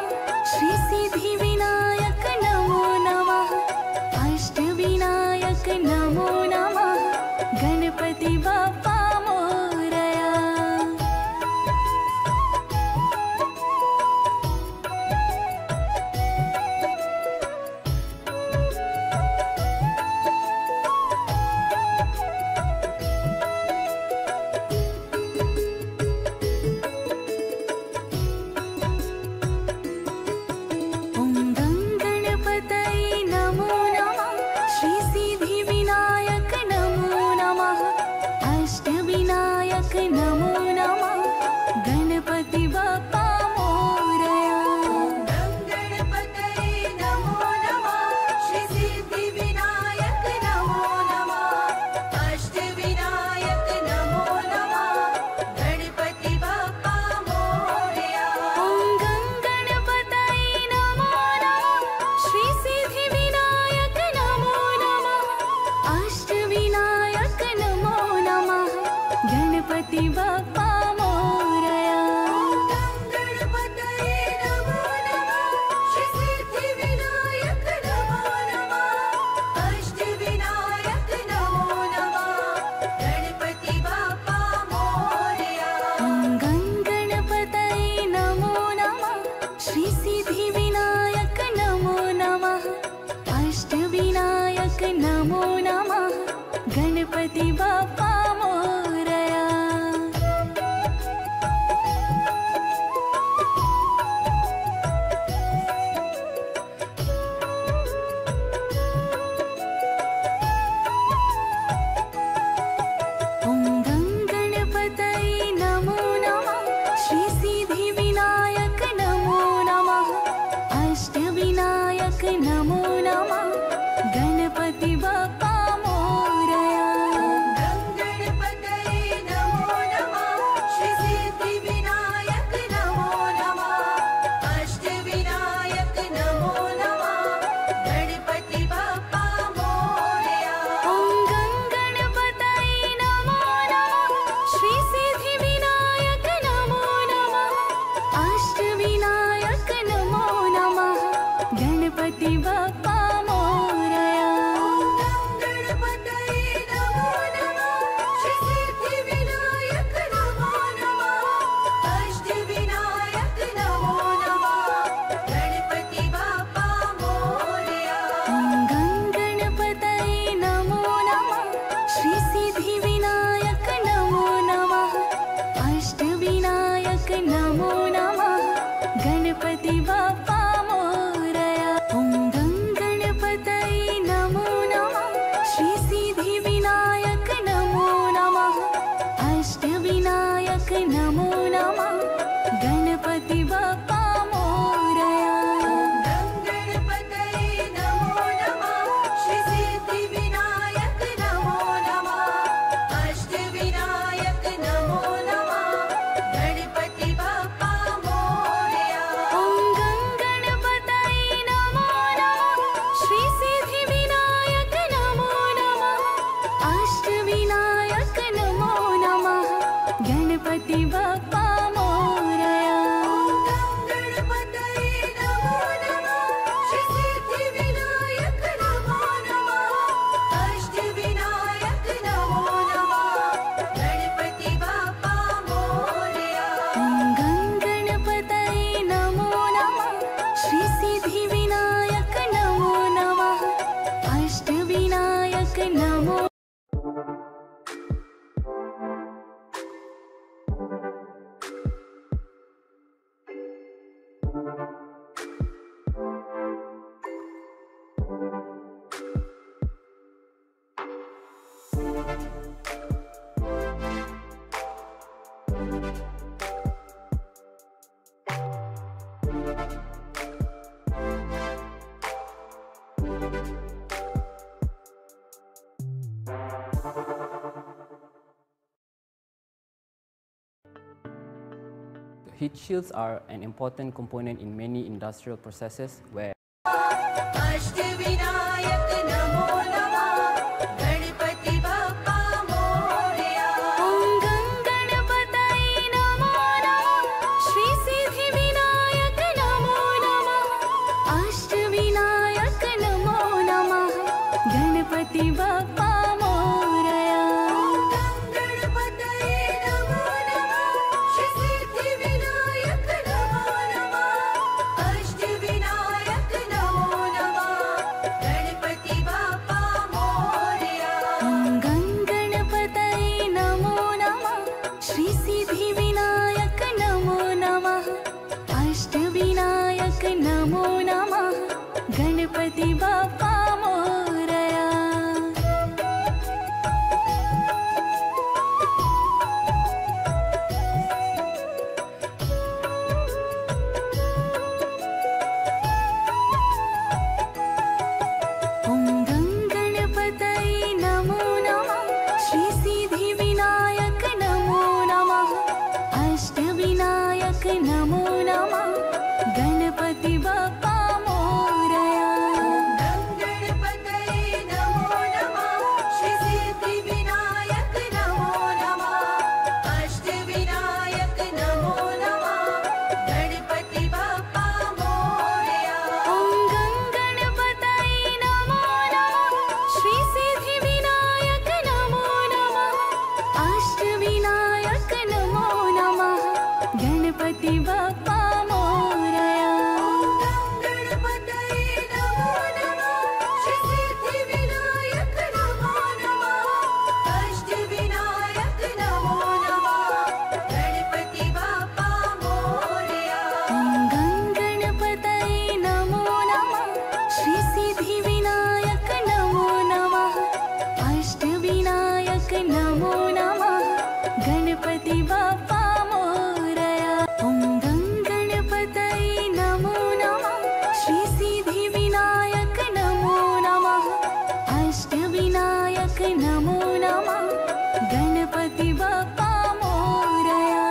श्री सिद्धि विनायक नमो नमः, अष्ट विनायक नमो नमः, गणपति बाप्पा मोरया। ओम गं गणपतये नमो नमः, श्री सिद्धि विनायक नमो नमः, अष्ट विनायक नमो नमः, गणपति बाप्पा मोरया। गणपतये नमो नमः, श्री सिद्धि विनायक नमो नमः, अष्ट विनायक नमो नमः, गणपति बाप्पा मोरया। ओम गं गणपतये नमो नमः, श्री सिद्धि विनायक नमो नमः, अष्ट विनायक नमो नमः, गणपति बाप्पा मोरया। गणपतये नमो नमः, श्री सिद्धि विनायक नमो नमः, अष्ट विनायक नमो नमः, गणपति बाप्पा मोरया। ओम गं गणपतये नमो नमः, श्री सिद्धि विनायक नमो नमः, अष्ट विनायक नमो नमः, गणपति बाप्पा मोरया। ओम गं गणपतये नमो नमः, श्री सिद्धि विनायक नमो नमः, अष्ट विनायक नमो नमः, गणपति बाप्पा मोरया। गणपतये नमो नमः, श्री सिद्धि विनायक नमो नमः, अष्ट विनायक नमो नमः, गणपति बाप्पा मोरया। ओम गं गणपतये नमो नमः, श्री सिद्धि विनायक नमो नमः, अष्ट विनायक नमो नमः, गणपति बाप्पा मोरया। गणपतये नमो गणपति बाप्पा मोरया। ॐ गं गणपतये नमो नमः। श्री सिद्धि विनायक नमो नमः। अष्टविनायक नमो नमः। गणपति बाप्पा मोरया। गणपतये नमो नमः। श्री सिद्धि विनायक नमो नमः। अष्टविनायक नमो नमः। गणपति बाप्पा मोरया। ॐ गं गणपतये नमो नमः। श्री सिद्धि विनायक नमो नमः। अष्टविनायक नमो नमः। गणपति बाप्पा मोरया। गणपतये नमो नमः। श्री सिद्धि विनायक नमो नमः। अष्टविनायक नमो नमः। गणपति बाप्पा मोरया। ॐ गं गणपतये नमो नमः। श्री सिद्धि विनायक नमो नमः। अष्टविनायक नमो Heat shields are an important component in many industrial processes where Ashtavinayak नमो नमः। गणपति बाप्पा मोरया। ॐ गं गणपतये नमो नमः। श्री सिद्धि विनायक नमो नमः। अष्टविनायक नमो नमः। गणपति बाप्पा मोरया। गणपतये नमो नमः। श्री सिद्धि विनायक नमो नमः। अष्टविनायक नमो नमः। गणपति बाप्पा मोरया। ॐ गं गणपतये नमो नमः। श्री सिद्धि विनायक नमो नमः। अष्टविनायक नमो नमः। गणपति बाप्पा मोरया। ॐ गं गणपतये नमो नमः। श्री सिद्धि विनायक नमो नमः। अष्टविनायक नमो नमः। गणपति बाप्पा मोरया। गणपतये नमो नमः। श्री सिद्धि विनायक नमो नमः। अष्टविनायक नमो नमः। गणपति बाप्पा मोरया। ॐ गं गणपतये नमो नमः। श्री सिद्धि विनायक नमो नमः। अष्टविनायक नमो नमः। गणपति बाप्पा मोरया। गणपतये नमो नमः। श्री सिद्धि विनायक नमो नमः। अष्टविनायक नमो नमः। गणपति बाप्पा मोरया। ॐ गं गणपतये नमो नमः। श्री सिद्धि विनायक नमो नमः। अष्टविनायक नमो नमः। गणपति बाप्पा मोरया। ॐ गं गणपतये नमो नमः। श्री सिद्धि विनायक नमो नमः। अष्टविनायक नमो नमः। गणपति बाप्पा मोरया।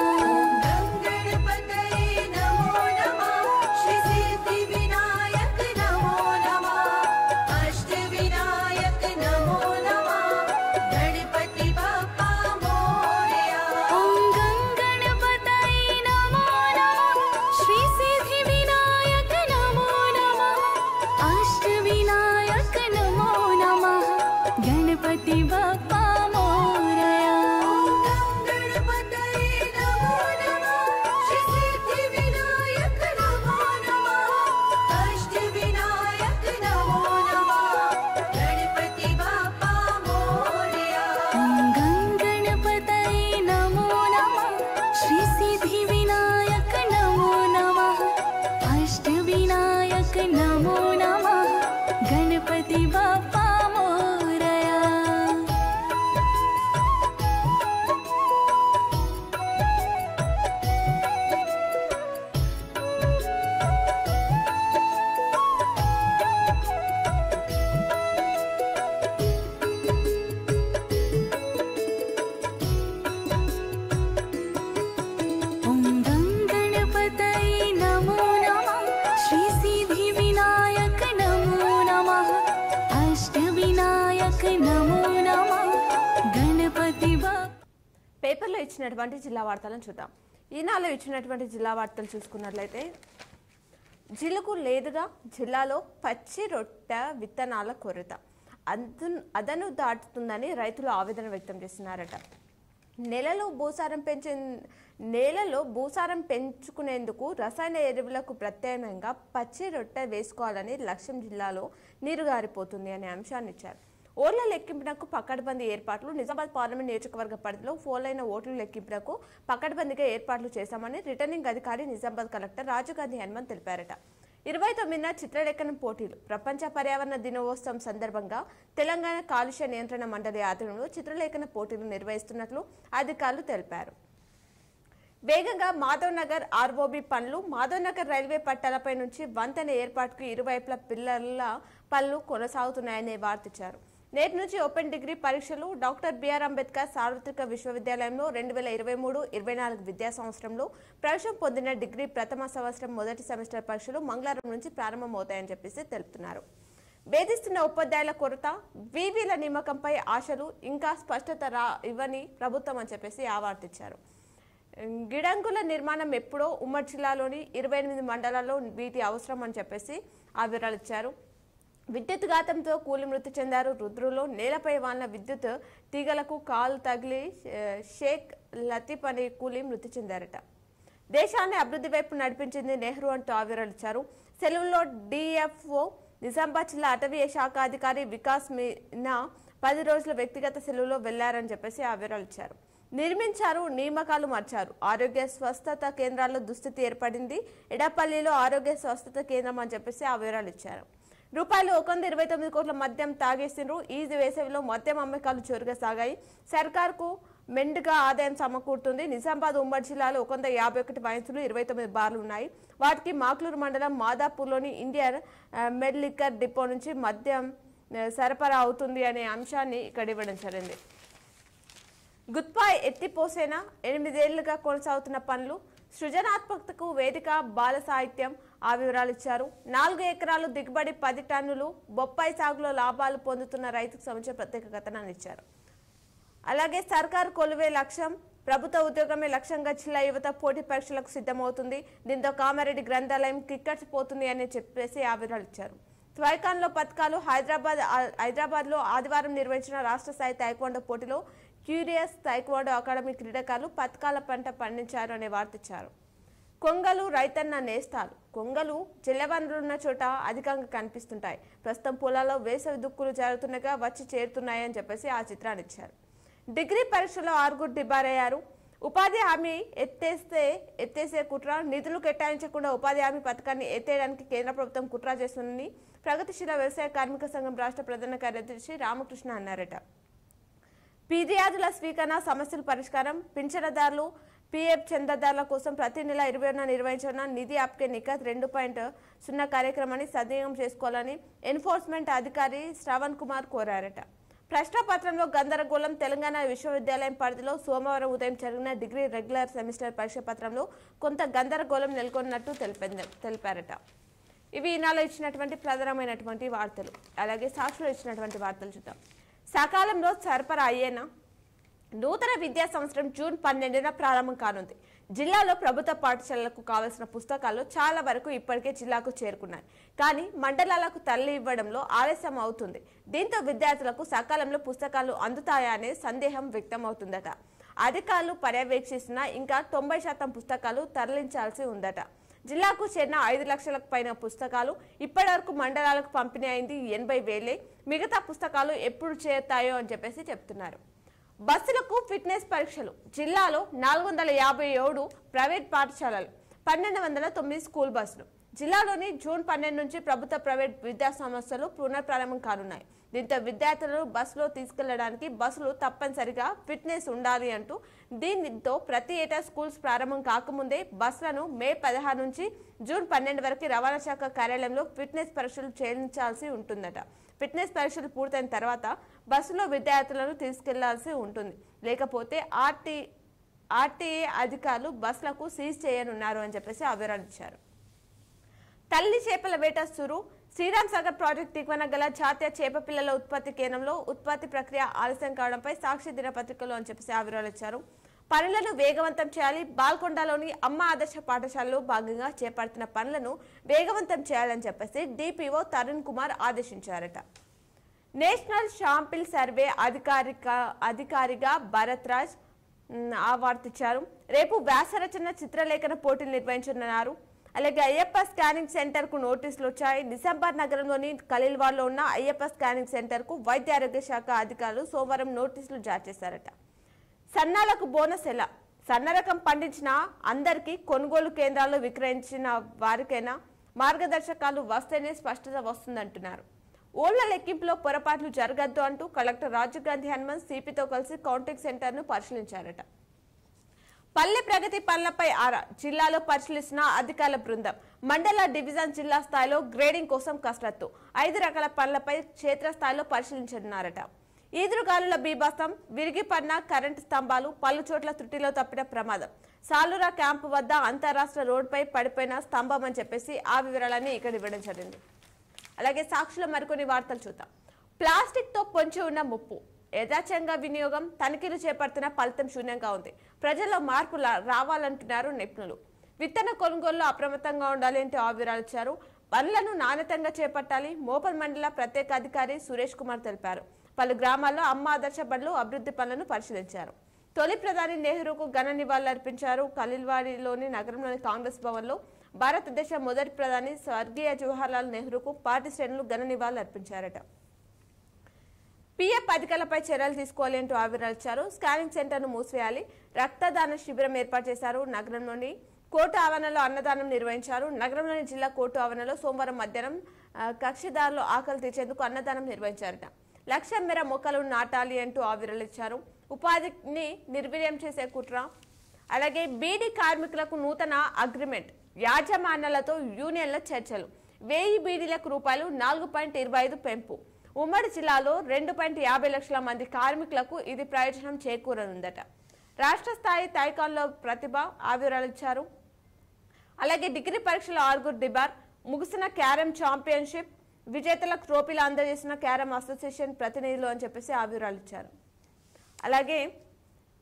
गणपतये नमो नमः। श्री सिद्धि विनायक नमो नमः। अष्टविनायक नमो नमः। गणपति बाप्पा मोरया। ॐ गं गणपतये नमो नमः। श्री सिद्धि विनायक नमो नमः। अष्टविनायक नमो नमः। गणपति बाप्पा मोरया। गणपतये नमो नमः। श्री सिद्धि विनायक नमो नमः। अष्टविनायक नमो नमः। गणपति बाप्पा मोरया। ॐ गं गणपतये नमो नमः। श्री सिद्धि विनायक नमो नमः। विनायक नमो नमः गणपति बाप्पा मोरया ॐ गणपतये नमो नमः श्री सिद्धि विनायक नमो नमः अष्टविनायक नमो नमः गणपति बाप्पा పేపర్లో ఇచ్చినటువంటి జిల్లా వార్తలను చూద్దాం. ఈనాలో ఇచ్చినటువంటి జిల్లా వార్తలు చూసుకున్నట్లయితే జిలుగు లేదుగా జిల్లాలో పచ్చి రొట్టె విత్తనాల కొరత అదను దాటుతుందని రైతులు ఆవేదన వ్యక్తం చేస్తున్నారట. నేలలో భూసారం పెంచుకునేందుకు రసాయన ఎరువులకు ప్రత్యామ్నాయంగా పచ్చి రొట్టె వేసుకోవాలని లక్ష్యం జిల్లాలో నీరుగారిపోతుంది అనే అంశాన్ని ఇచ్చారు. ఓట్ల లెక్కింపునకు పకడ్బందీ ఏర్పాట్లు నిజామాబాద్ పార్లమెంట్ నియోజకవర్గ పరిధిలో ఫోలైన ఓట్ల లెక్కింపునకు పకడ్బందీగా ఏర్పాట్లు చేశామని రిటర్నింగ్ అధికారి నిజామాబాద్ కలెక్టర్ రాజుగాంధీ హనుమంత్ తెలిపారట. 29న చిత్రలేఖనం పోటీలు ప్రపంచ పర్యావరణ దినోత్సవం సందర్భంగా తెలంగాణ కాలుష్య నియంత్రణ మండలి ఆధ్వర్యంలో చిత్రలేఖన పోటీలు నిర్వహిస్తున్నట్లు అధికారులు తెలిపారు. వేగంగా మాధవ్ నగర్ ఆర్ఓబి పనులు మాధవ్ నగర్ రైల్వే పట్టాలపై నుంచి వంతెన ఏర్పాటుకు ఇరువైపుల పిల్లర్ల పనులు కొనసాగుతున్నాయనే వార్తిచ్చారు. నేటి నుంచి ఓపెన్ డిగ్రీ పరీక్షలు డాక్టర్ బిఆర్ అంబేద్కర్ సార్వత్రిక విశ్వవిద్యాలయంలో 2023-24 విద్యా సంవత్సరంలో ప్రవేశం పొందిన డిగ్రీ ప్రథమ సంవత్సరం మొదటి సెమిస్టర్ పరీక్షలు మంగళవారం నుంచి ప్రారంభమవుతాయని చెప్పేసి తెలుపుతున్నారు. వేధిస్తున్న ఉపాధ్యాయుల కొరత వివిల నియామకంపై ఆశలు ఇంకా స్పష్టత ఇవ్వని ప్రభుత్వం అని చెప్పేసి ఆవార్తించారు. గిడంగుల నిర్మాణం ఎప్పుడో ఉమ్మడి జిల్లాలోని 28 మండలాల్లో వీటి అవసరం అని చెప్పేసి ఆ వివరాలు ఇచ్చారు. విద్యుత్ ఘాతంతో కూలి మృతి చెందారు. రుద్రులో నేలపై వాలిన విద్యుత్ తీగలకు కాలు తగిలి షేక్ లతీఫ్ అనే కూలి మృతి చెందారట. దేశాన్ని అభివృద్ధి వైపు నడిపించింది నెహ్రూ అంటూ ఆ వివరాలు ఇచ్చారు. సెలవుల్లో డిఎఫ్ఓ నిజామాబాద్ జిల్లా అటవీ శాఖ అధికారి వికాస్ మీనా 10 రోజుల వ్యక్తిగత సెలవులో వెళ్లారని చెప్పేసి ఆ వివరాలు ఇచ్చారు. నిర్మించారు, నియామకాలు మార్చారు. ఆరోగ్య స్వస్థత కేంద్రాల్లో దుస్థితి ఏర్పడింది. ఎడపల్లిలో ఆరోగ్య స్వస్థత కేంద్రం అని చెప్పేసి ఆ వివరాలు ఇచ్చారు. రూపాయలు 129 కోట్ల మద్యం తాగేసిండ్రు. ఈ వేసవిలో మద్యం అమ్మకాలు జోరుగా సాగాయి. సర్కార్కు మెండుగా ఆదాయం సమకూరుతుంది. నిజామాబాద్ ఉమ్మడి జిల్లాలో 151 వైన్సులు 29 బార్లు ఉన్నాయి. వాటికి మాక్లూరు మండలం మాదాపూర్లోని ఇండియన్ మెడ్ లిక్కర్ డిపో నుంచి మద్యం సరఫరా అవుతుంది అనే అంశాన్ని ఇక్కడ ఇవ్వడం జరిగింది. గుత్పాయ్ ఎత్తిపోసేన 8 ఏళ్లుగా కొనసాగుతున్న పనులు సృజనాత్మకతకు వేదిక బాల సాహిత్యం ఆ వివరాలు ఇచ్చారు. 4 ఎకరాలు దిగుబడి 10 టన్నులు బొప్పాయి సాగులో లాభాలు పొందుతున్న రైతుకు సంబంధించిన ప్రత్యేక కథనాన్ని ఇచ్చారు. అలాగే సర్కారు కొలువే లక్ష్యం ప్రభుత్వ ఉద్యోగమే లక్ష్యంగా జిల్లా యువత పోటీ పరీక్షలకు సిద్ధమవుతుంది. దీంతో కామారెడ్డి గ్రంథాలయం కిక్కర్చిపోతుంది అని చెప్పేసి ఆ వివరాలు ఇచ్చారు. త్వైకాన్లో పథకాలు హైదరాబాద్లో ఆదివారం నిర్వహించిన రాష్ట్ర స్థాయి తైక్వాండో పోటీలో క్యూరియస్ తైక్వాండో అకాడమీ క్రీడాకారులు పథకాల పంట పండించారు అనే వార్త ఇచ్చారు. కొంగలు రైతన్న నేస్తాలు కొంగలు జలవనరులున్న చోట అధికంగా కనిపిస్తుంటాయి. ప్రస్తుతం పొలాల్లో వేసవి దుక్కులు జరుగుతుండగా వచ్చి చేరుతున్నాయని చెప్పేసి ఆ చిత్రాన్ని ఇచ్చారు. డిగ్రీ పరీక్షలో 6 డిబారయ్యారు. ఉపాధి హామీ ఎత్తేసే కుట్ర నిధులు కేటాయించకుండా ఉపాధి హామీ పథకాన్ని ఎత్తేయడానికి కేంద్ర ప్రభుత్వం కుట్ర చేస్తుందని ప్రగతిశీల వ్యవసాయ కార్మిక సంఘం రాష్ట్ర ప్రధాన కార్యదర్శి రామకృష్ణ అన్నారట. ఫిర్యాదుల స్వీకరణ సమస్యల పరిష్కారం పింఛనదారులు పీఎఫ్ చందాదారుల కోసం ప్రతి నెల 20న నిర్వహించిన నిధి ఆప్కే నిఖత్ 2.0 కార్యక్రమాన్ని సద్వినియోగం చేసుకోవాలని ఎన్ఫోర్స్మెంట్ అధికారి శ్రవణ్ కుమార్ కోరారట. ప్రశ్నపత్రంలో గందరగోళం తెలంగాణ విశ్వవిద్యాలయం పరిధిలో సోమవారం ఉదయం జరిగిన డిగ్రీ రెగ్యులర్ సెమిస్టర్ పరీక్ష పత్రంలో కొంత గందరగోళం నెలకొన్నట్టు తెలిపారట. ఇవి ఈనాలో ఇచ్చినటువంటి ప్రధానమైనటువంటి వార్తలు. అలాగే సాక్షులు ఇచ్చినటువంటి వార్తలు చూద్దాం. సకాలంలో సరఫరా అయ్యేనా? నూతన విద్యా సంవత్సరం జూన్ 12న ప్రారంభం కానుంది. జిల్లాలో ప్రభుత్వ పాఠశాలలకు కావాల్సిన పుస్తకాలు చాలా వరకు ఇప్పటికే జిల్లాకు చేరుకున్నాయి. కానీ మండలాలకు తరలి ఇవ్వడంలో ఆలస్యం అవుతుంది. దీంతో విద్యార్థులకు సకాలంలో పుస్తకాలు అందుతాయా అనే సందేహం వ్యక్తం అవుతుందట. అధికారులు పర్యవేక్షిస్తున్న ఇంకా 90% పుస్తకాలు తరలించాల్సి ఉందట. జిల్లాకు చేరిన 5 లక్షలకు పైన పుస్తకాలు ఇప్పటివరకు మండలాలకు పంపిణీ అయింది 80,000. మిగతా పుస్తకాలు ఎప్పుడు చేరుతాయో అని చెప్పేసి చెప్తున్నారు. బస్సులకు ఫిట్నెస్ పరీక్షలు. జిల్లాలో 457 ప్రైవేట్ పాఠశాలలు, 1209 స్కూల్ బస్సులు. జిల్లాలోని జూన్ 12 నుంచి ప్రభుత్వ ప్రైవేట్ విద్యా సంస్థలు పునఃప్రారంభం కానున్నాయి. దీంతో విద్యార్థులను బస్సులో తీసుకెళ్లడానికి బస్సులు తప్పనిసరిగా ఫిట్నెస్ ఉండాలి అంటూ దీంతో ప్రతి ఏటా స్కూల్స్ ప్రారంభం కాకముందే బస్సులను మే 16 నుంచి జూన్ 12 వరకు రవాణా శాఖ కార్యాలయంలో ఫిట్నెస్ పరీక్షలు చేయించాల్సి ఉంటుందట. ఫిట్నెస్ పరీక్షలు పూర్తయిన తర్వాత బస్సులో విద్యార్థులను తీసుకెళ్లాల్సి ఉంటుంది. లేకపోతే ఆర్టీఏ అధికారులు బస్సులకు సీజ్ చేయనున్నారు అని చెప్పేసి వివరణ ఇచ్చారు. తల్లి చేపల వేట సురు శ్రీరామ్ సాగర్ ప్రాజెక్టు దిగువన గల జాతీయ చేప పిల్లల ఉత్పత్తి కేంద్రంలో ఉత్పత్తి ప్రక్రియ ఆలస్యం కావడంపై సాక్షి దినపత్రికలో అని చెప్పేసి వివరాలు ఇచ్చారు. పనులను వేగవంతం చేయాలి. బాల్కొండలోని అమ్మ ఆదర్శ పాఠశాలలో భాగంగా చేపడుతున్న పనులను వేగవంతం చేయాలని చెప్పేసి డిపిఓ తరుణ్ కుమార్ ఆదేశించారట. నేషనల్ షాంపిల్ సర్వే అధికారిగా భరత్ రాజ్ అవార్డు ఇచ్చారు. రేపు వ్యాసరచన చిత్రలేఖన పోటీలు నిర్వహించనున్నారు. అలాగే అయ్యప్ప స్కానింగ్ సెంటర్ కు నోటీసులు వచ్చాయి. నిజామాబాద్ నగరంలోని ఖలీల్వాడ్లో ఉన్న అయ్యప్ప స్కానింగ్ సెంటర్ కు వైద్య ఆరోగ్య శాఖ అధికారులు సోమవారం నోటీసులు జారీ చేశారట. సన్నాలకు బోనస్ ఎలా? సన్న రకం పండించిన అందరికీ కొనుగోలు కేంద్రాల్లో విక్రయించిన వారికైనా మార్గదర్శకాలు వస్తేనే స్పష్టత వస్తుందంటున్నారు. ఓళ్ల లెక్కింపులో పొరపాట్లు జరగద్దు అంటూ కలెక్టర్ రాజీవ్ గాంధీ హనుమంత్ సిపితో కలిసి కౌంటింగ్ సెంటర్ ను పరిశీలించారట. పల్లె ప్రగతి పనులపై ఆరా జిల్లాలో పరిశీలిస్తున్న అధికారుల బృందం. మండల డివిజన్ జిల్లా స్థాయిలో గ్రేడింగ్ కోసం కసరత్తు. 5 రకాల పనులపై క్షేత్రస్థాయిలో పరిశీలించనున్నారట. ఈదురుగాలుల బీభత్సం, విరిగిపడిన కరెంటు స్తంభాలు, పలు చోట్ల త్రుటిలో తప్పిన ప్రమాదం. సాలూరా క్యాంపు వద్ద అంతరాష్ట్ర రోడ్డుపై పడిపోయిన స్తంభం అని చెప్పేసి వివరాలన్నీ ఇక్కడ ఇవ్వడం జరిగింది. అలాగే సాక్షుల మరికొన్ని వార్తలు చూద్దాం. ప్లాస్టిక్ తో పొంచి ఉన్న ముప్పు, యథాచంగా వినియోగం, తనిఖీలు చేపడుతున్న ఫలితం శూన్యంగా ఉంది. ప్రజల్లో మార్పు రావాలంటున్నారు నిపుణులు. విత్తన కొనుగోలులో అప్రమత్తంగా ఉండాలి అంటూ వివరాలు ఇచ్చారు. పనులను నాణ్యతంగా చేపట్టాలి. మోపల్ మండల ప్రత్యేక అధికారి సురేష్ కుమార్ తెలిపారు. పలు గ్రామాల్లో అమ్మ ఆదర్శ బడులు అభివృద్ధి పనులను పరిశీలించారు. తొలి ప్రధాని నెహ్రూకు ఘన నివాళులర్పించారు. ఖలీల్వాడిలోని నగరంలోని కాంగ్రెస్ భవన్లో భారతదేశ మొదటి ప్రధాని స్వర్గీయ జవహర్లాల్ నెహ్రూకు పార్టీ శ్రేణులు ఘన నివాళులు అర్పించారట. పిఎఫ్ అధికారులపై చర్యలు తీసుకోవాలి అంటూ వివరాలు ఇచ్చారు. స్కానింగ్ సెంటర్ను మూసివేయాలి. రక్తదాన శిబిరం ఏర్పాటు చేశారు. నగరంలోని కోర్టు ఆవరణలో అన్నదానం నిర్వహించారు. నగరంలోని జిల్లా కోర్టు ఆవరణలో సోమవారం మధ్యాహ్నం కక్షిదారులు ఆకలి తీర్చేందుకు అన్నదానం నిర్వహించారట. లక్ష మేర మొక్కలు నాటాలి అంటూ వివరాలు ఇచ్చారు. ఉపాధిని నిర్వీర్యం చేసే కుట్ర. అలాగే బీడీ కార్మికులకు నూతన అగ్రిమెంట్. యాజమాన్యాలతో యూనియన్ల చర్చలు. 1000 బీడీలకు రూపాయలు 4.25 పెంపు. ఉమ్మడి జిల్లాలో 2.50 లక్షల మంది కార్మికులకు ఇది ప్రయోజనం చేకూరనుందట. రాష్ట్ర స్థాయి తైకాండో ప్రతిభ వివరాలు ఇచ్చారు. అలాగే డిగ్రీ పరీక్షల 6 డిబార్. ముగిసిన క్యారమ్ ఛాంపియన్షిప్ విజేతలకు ట్రోఫీలు అందజేసిన క్యారమ్ అసోసియేషన్ ప్రతినిధులు అని చెప్పేసి వివరాలు ఇచ్చారు. అలాగే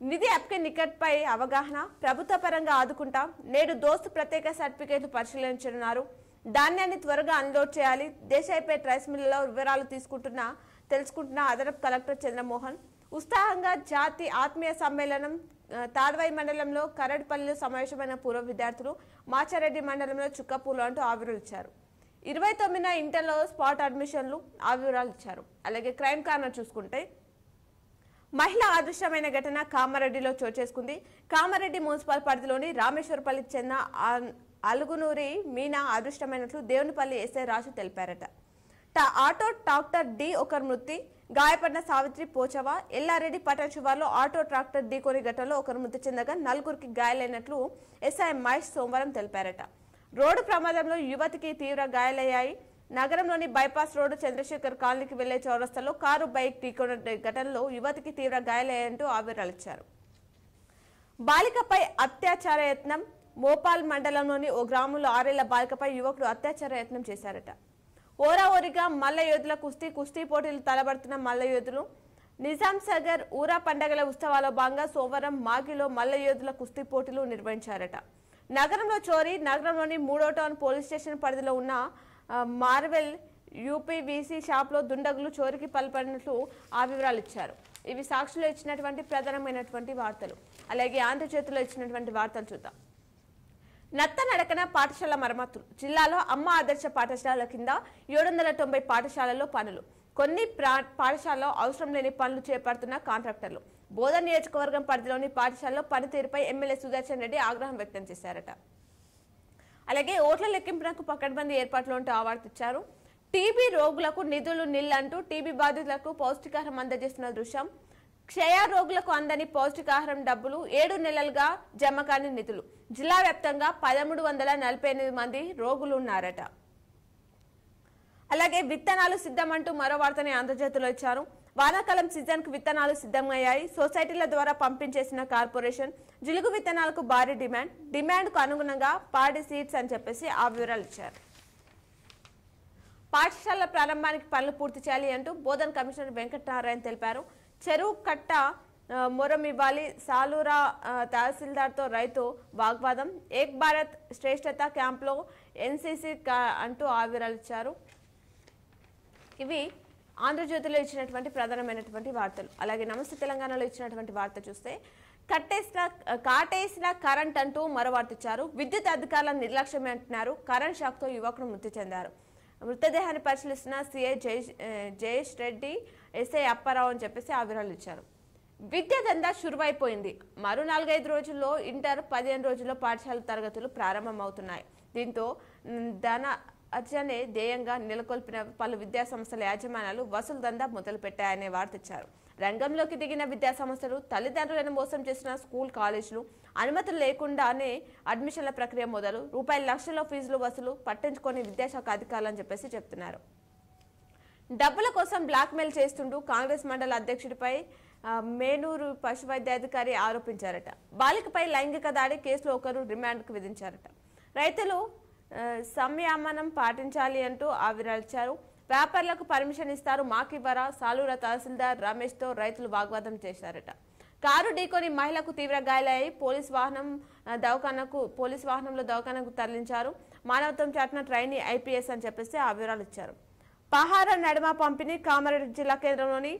నిధి అప్కే నికట్ పై అవగాహన. ప్రభుత్వ పరంగా ఆదుకుంటాం. నేడు దోస్తు ప్రత్యేక సర్టిఫికేట్లు పరిశీలించనున్నారు. ధాన్యాన్ని త్వరగా అన్లోడ్ చేయాలి. దేశాయిపేట్ రైస్ మిల్లులో వివరాలు తెలుసుకుంటున్న అదనపు కలెక్టర్ చంద్రమోహన్. ఉత్సాహంగా జాతి ఆత్మీయ సమ్మేళనం. తాడ్వాయి మండలంలో కరడిపల్లిలో సమావేశమైన పూర్వ విద్యార్థులు. మాచారెడ్డి మండలంలో చుక్కపూలు అంటూ వివరాలు ఇచ్చారు. 29న ఇంటర్లో స్పాట్ అడ్మిషన్లు వివరాలు ఇచ్చారు. అలాగే క్రైమ్ కార్నర్ చూసుకుంటే మహిళ అదృశ్యమైన ఘటన కామారెడ్డిలో చోటు చేసుకుంది. కామారెడ్డి మున్సిపల్ పరిధిలోని రామేశ్వరపల్లికి చెందిన అలుగునూరి మీనా అదృష్టమైనట్లు దేవునిపల్లి ఎస్ఐ రాజు తెలిపారట. ఆటో ట్రాక్టర్ డి ఒకరు మృతి. గాయపడిన సావిత్రి పోచవ. ఎల్లారెడ్డి పట్టణ శివార్లో ఆటో ట్రాక్టర్ ఢీకొని ఘటనలో ఒకరు మృతి చెందగా 4గురికి గాయాలైనట్లు ఎస్ఐ మహేష్ సోమవారం తెలిపారట. రోడ్డు ప్రమాదంలో యువతికి తీవ్ర గాయాలయ్యాయి. నగరంలోని బైపాస్ రోడ్డు చంద్రశేఖర్ కాలనీకి వెళ్లే చౌరస్తాలో కారు బైక్ ఢీకొన్న ఘటనలో యువతికి తీవ్ర గాయాలయ్యాయంటూ వివరాలు ఇచ్చారు. బాలికపై అత్యాచార యత్నం. మోపాల్ మండలంలోని ఓ గ్రామంలో 6 ఏళ్ల బాలికపై యువకుడు అత్యాచార యత్నం చేశారట. ఓరాఓరిగా మల్ల యోధుల కుస్తీ పోటీలు తలబడుతున్న మల్ల యోధులు. నిజాం సాగర్ ఊరా పండగల ఉత్సవాల భాగంగా సోమవారం మాగిలో మల్ల యోధుల కుస్తీ పోటీలు నిర్వహించారట. నగరంలో చోరీ. నగరంలోని 3వ టౌన్ పోలీస్ స్టేషన్ పరిధిలో ఉన్న మార్వెల్ యూపీవీసీ షాప్లో దుండగులు చోరీకి పాల్పడినట్లు వివరాలు ఇచ్చారు. ఇవి సాక్షులు ఇచ్చినటువంటి ప్రధానమైనటువంటి వార్తలు. అలాగే ఆంధ్రజ్యోతిలో ఇచ్చినటువంటి వార్తలు చూద్దాం. నత్తనడకన పాఠశాల మరమ్మతులు. జిల్లాలో అమ్మ ఆదర్శ పాఠశాలల కింద 790 పాఠశాలల్లో పనులు. కొన్ని పాఠశాలలో అవసరం లేని పనులు చేపడుతున్న కాంట్రాక్టర్లు. బోధన నియోజకవర్గం పరిధిలోని పాఠశాలలో పనితీరుపై ఎమ్మెల్యే సుదర్శన్ రెడ్డి ఆగ్రహం వ్యక్తం చేశారట. అలాగే ఓట్ల లెక్కింపునకు పకడ్బందీ ఏర్పాట్లు ఉంటూ ఆవర్తించారు. టీబీ రోగులకు నిధులు నిల్లంటూ టీబీ బాధితులకు పౌష్టికాహారం అందజేస్తున్న దృశ్యం. క్షయ రోగులకు అందని పౌష్టికాహారం డబ్బులు 7 నెలలుగా జమ కాని నిధులు. జిల్లా వ్యాప్తంగా 1348 మంది రోగులు ఉన్నారట. అలాగే విత్తనాలు సిద్ధమంటూ మరో వార్తని ఆంధ్రజ్యోతిలో ఇచ్చారు. వానాకాలం సీజన్ కు విత్తనాలు సిద్ధమయ్యాయి. సొసైటీల ద్వారా పంపించేసిన కార్పొరేషన్ జిలుగు విత్తనాలకు భారీ డిమాండ్ కు అనుగుణంగా పాడి సీడ్స్ అని చెప్పేసి ఆ వివరాలు ఇచ్చారు. పాఠశాల ప్రారంభానికి పనులు పూర్తి చేయాలి అంటూ బోధన కమిషనర్ వెంకటనారాయణ తెలిపారు. చెరువు కట్ట మొరం ఇవ్వాలి, సాలూరా తహసీల్దార్తో రైతు వాగ్వాదం, ఏక్ భారత్ శ్రేష్టత క్యాంప్లో ఎన్సీసీ అంటూ ఆ వివరాలు ఇచ్చారు. ఇవి ఆంధ్రజ్యోతిలో ఇచ్చినటువంటి ప్రధానమైనటువంటి వార్తలు. అలాగే నమస్తే తెలంగాణలో ఇచ్చినటువంటి వార్త చూస్తే కాటేసిన కరెంట్ అంటూ మరో వార్త ఇచ్చారు. విద్యుత్ అధికారుల నిర్లక్ష్యమే అంటున్నారు. కరెంట్ షాక్తో యువకుడు మృతి చెందారు. మృతదేహాన్ని పరిశీలిస్తున్న సిఐ జయేష్ రెడ్డి, ఎస్ఐ అప్పారావు అని చెప్పేసి ఆ వివరాలు ఇచ్చారు. విద్య దందా షురువైపోయింది. మరో 4-5 రోజుల్లో ఇంటర్, 15 రోజుల్లో పాఠశాల తరగతులు ప్రారంభమవుతున్నాయి. దీంతో ధన అర్జనే ధ్యేయంగా నెలకొల్పిన పలు విద్యా సంస్థల యాజమాన్యాలు వసూలు దందా మొదలుపెట్టాయనే వార్త ఇచ్చారు. రంగంలోకి దిగిన విద్యా సంస్థలు తల్లిదండ్రులను మోసం చేసిన స్కూల్, కాలేజీలు అనుమతులు లేకుండానే అడ్మిషన్ల ప్రక్రియ మొదలు, రూపాయల లక్షల ఫీజులు వసూలు పట్టించుకొని విద్యాశాఖ అధికారులు అని చెప్పేసి చెప్తున్నారు. డబ్బుల కోసం బ్లాక్మెయిల్ చేస్తుంటూ కాంగ్రెస్ మండల అధ్యక్షుడిపై మేనూరు పశు వైద్యాధికారి ఆరోపించారట. బాలికపై లైంగిక దాడి కేసులో ఒకరు రిమాండ్కు విధించారట. రైతులు సంయమనం పాటించాలి అంటూ ఆ వివరించారు. వ్యాపారులకు పర్మిషన్ ఇస్తారు, మాకివ్వరా? సాలూరా తహసీల్దార్ రమేష్తో రైతులు వాగ్వాదం చేశారట. కారు ఢీకొని మహిళకు తీవ్ర గాయాలయ్యాయి. పోలీస్ వాహనంలో దవాఖానకు తరలించారు. మానవత్వం చాటిన ట్రైనీ ఐపీఎస్ అని చెప్పేసి ఆ వివరాలు ఇచ్చారు. పహార నడుమ పంపిణీ. కామారెడ్డి జిల్లా కేంద్రంలోని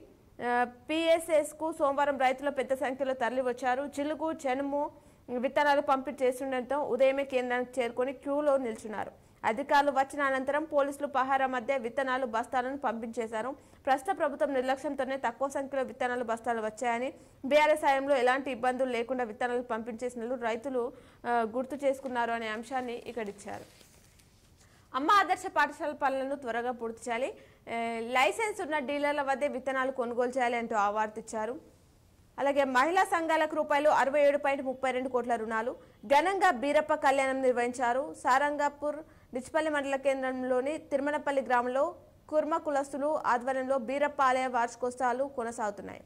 పిఎస్ఎస్ కు సోమవారం రైతులు పెద్ద సంఖ్యలో తరలి వచ్చారు. జిలుగు, చెనుము విత్తనాలు పంపిణీ చేస్తుండటంతో ఉదయమే కేంద్రానికి చేరుకొని క్యూలో నిల్చున్నారు. అధికారులు వచ్చిన అనంతరం పోలీసులు పహారా మధ్య విత్తనాలు బస్తాలను పంపించేశారు. ప్రస్తుత ప్రభుత్వం నిర్లక్ష్యంతోనే తక్కువ సంఖ్యలో విత్తనాలు బస్తాలు వచ్చాయని, బీఆర్ఎస్ హయాంలో ఎలాంటి ఇబ్బందులు లేకుండా విత్తనాలు పంపించేసినట్లు రైతులు గుర్తు చేసుకున్నారు అనే అంశాన్ని ఇక్కడ ఇచ్చారు. అమ్మ ఆదర్శ పాఠశాల పనులను త్వరగా పూర్తి చేయాలి, లైసెన్స్ ఉన్న డీలర్ల వద్దే విత్తనాలు కొనుగోలు చేయాలి అంటూ ఆవార్తిచ్చారు. అలాగే మహిళా సంఘాలకు రూపాయలు 67.32 కోట్ల రుణాలు. ఘనంగా బీరప్ప కళ్యాణం నిర్వహించారు. సారంగపూర్ డిచ్పల్లి మండల కేంద్రంలోని తిరుమలపల్లి గ్రామంలో కుర్మ కులస్తులు ఆధ్వర్యంలో బీరప్ప ఆలయ వార్షికోత్సవాలు కొనసాగుతున్నాయి.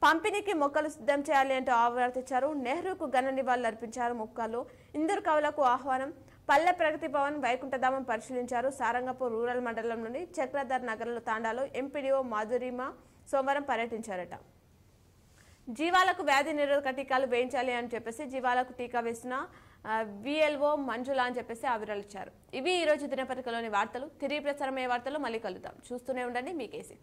పంపిణీకి మొక్కలు సిద్ధం చేయాలి అంటూ ఆవర్తించారు. నెహ్రూకు ఘన నివాళులు అర్పించారు. మొక్కలు ఇందూరు కవులకు ఆహ్వానం. పల్లె ప్రగతి భవన్, వైకుంఠధామం పరిశీలించారు. సారంగపూర్ రూరల్ మండలంలోని చక్రధర్ నగర్లో తాండాలో ఎంపీడీఓ మాధురిమ సోమవారం పర్యటించారట. జీవాలకు వ్యాధి నిరోధక టీకాలు వేయించాలి అని చెప్పేసి జీవాలకు టీకా వేసిన విఎల్ఓ మంజుల అని చెప్పేసి ఆ వివరాలు ఇచ్చారు. ఇవి ఈ రోజు దినపత్రికలోని వార్తలు. తిరిగి ప్రసారమయ్యే వార్తలు మళ్ళీ కలుద్దాం. చూస్తూనే ఉండండి మీ K6.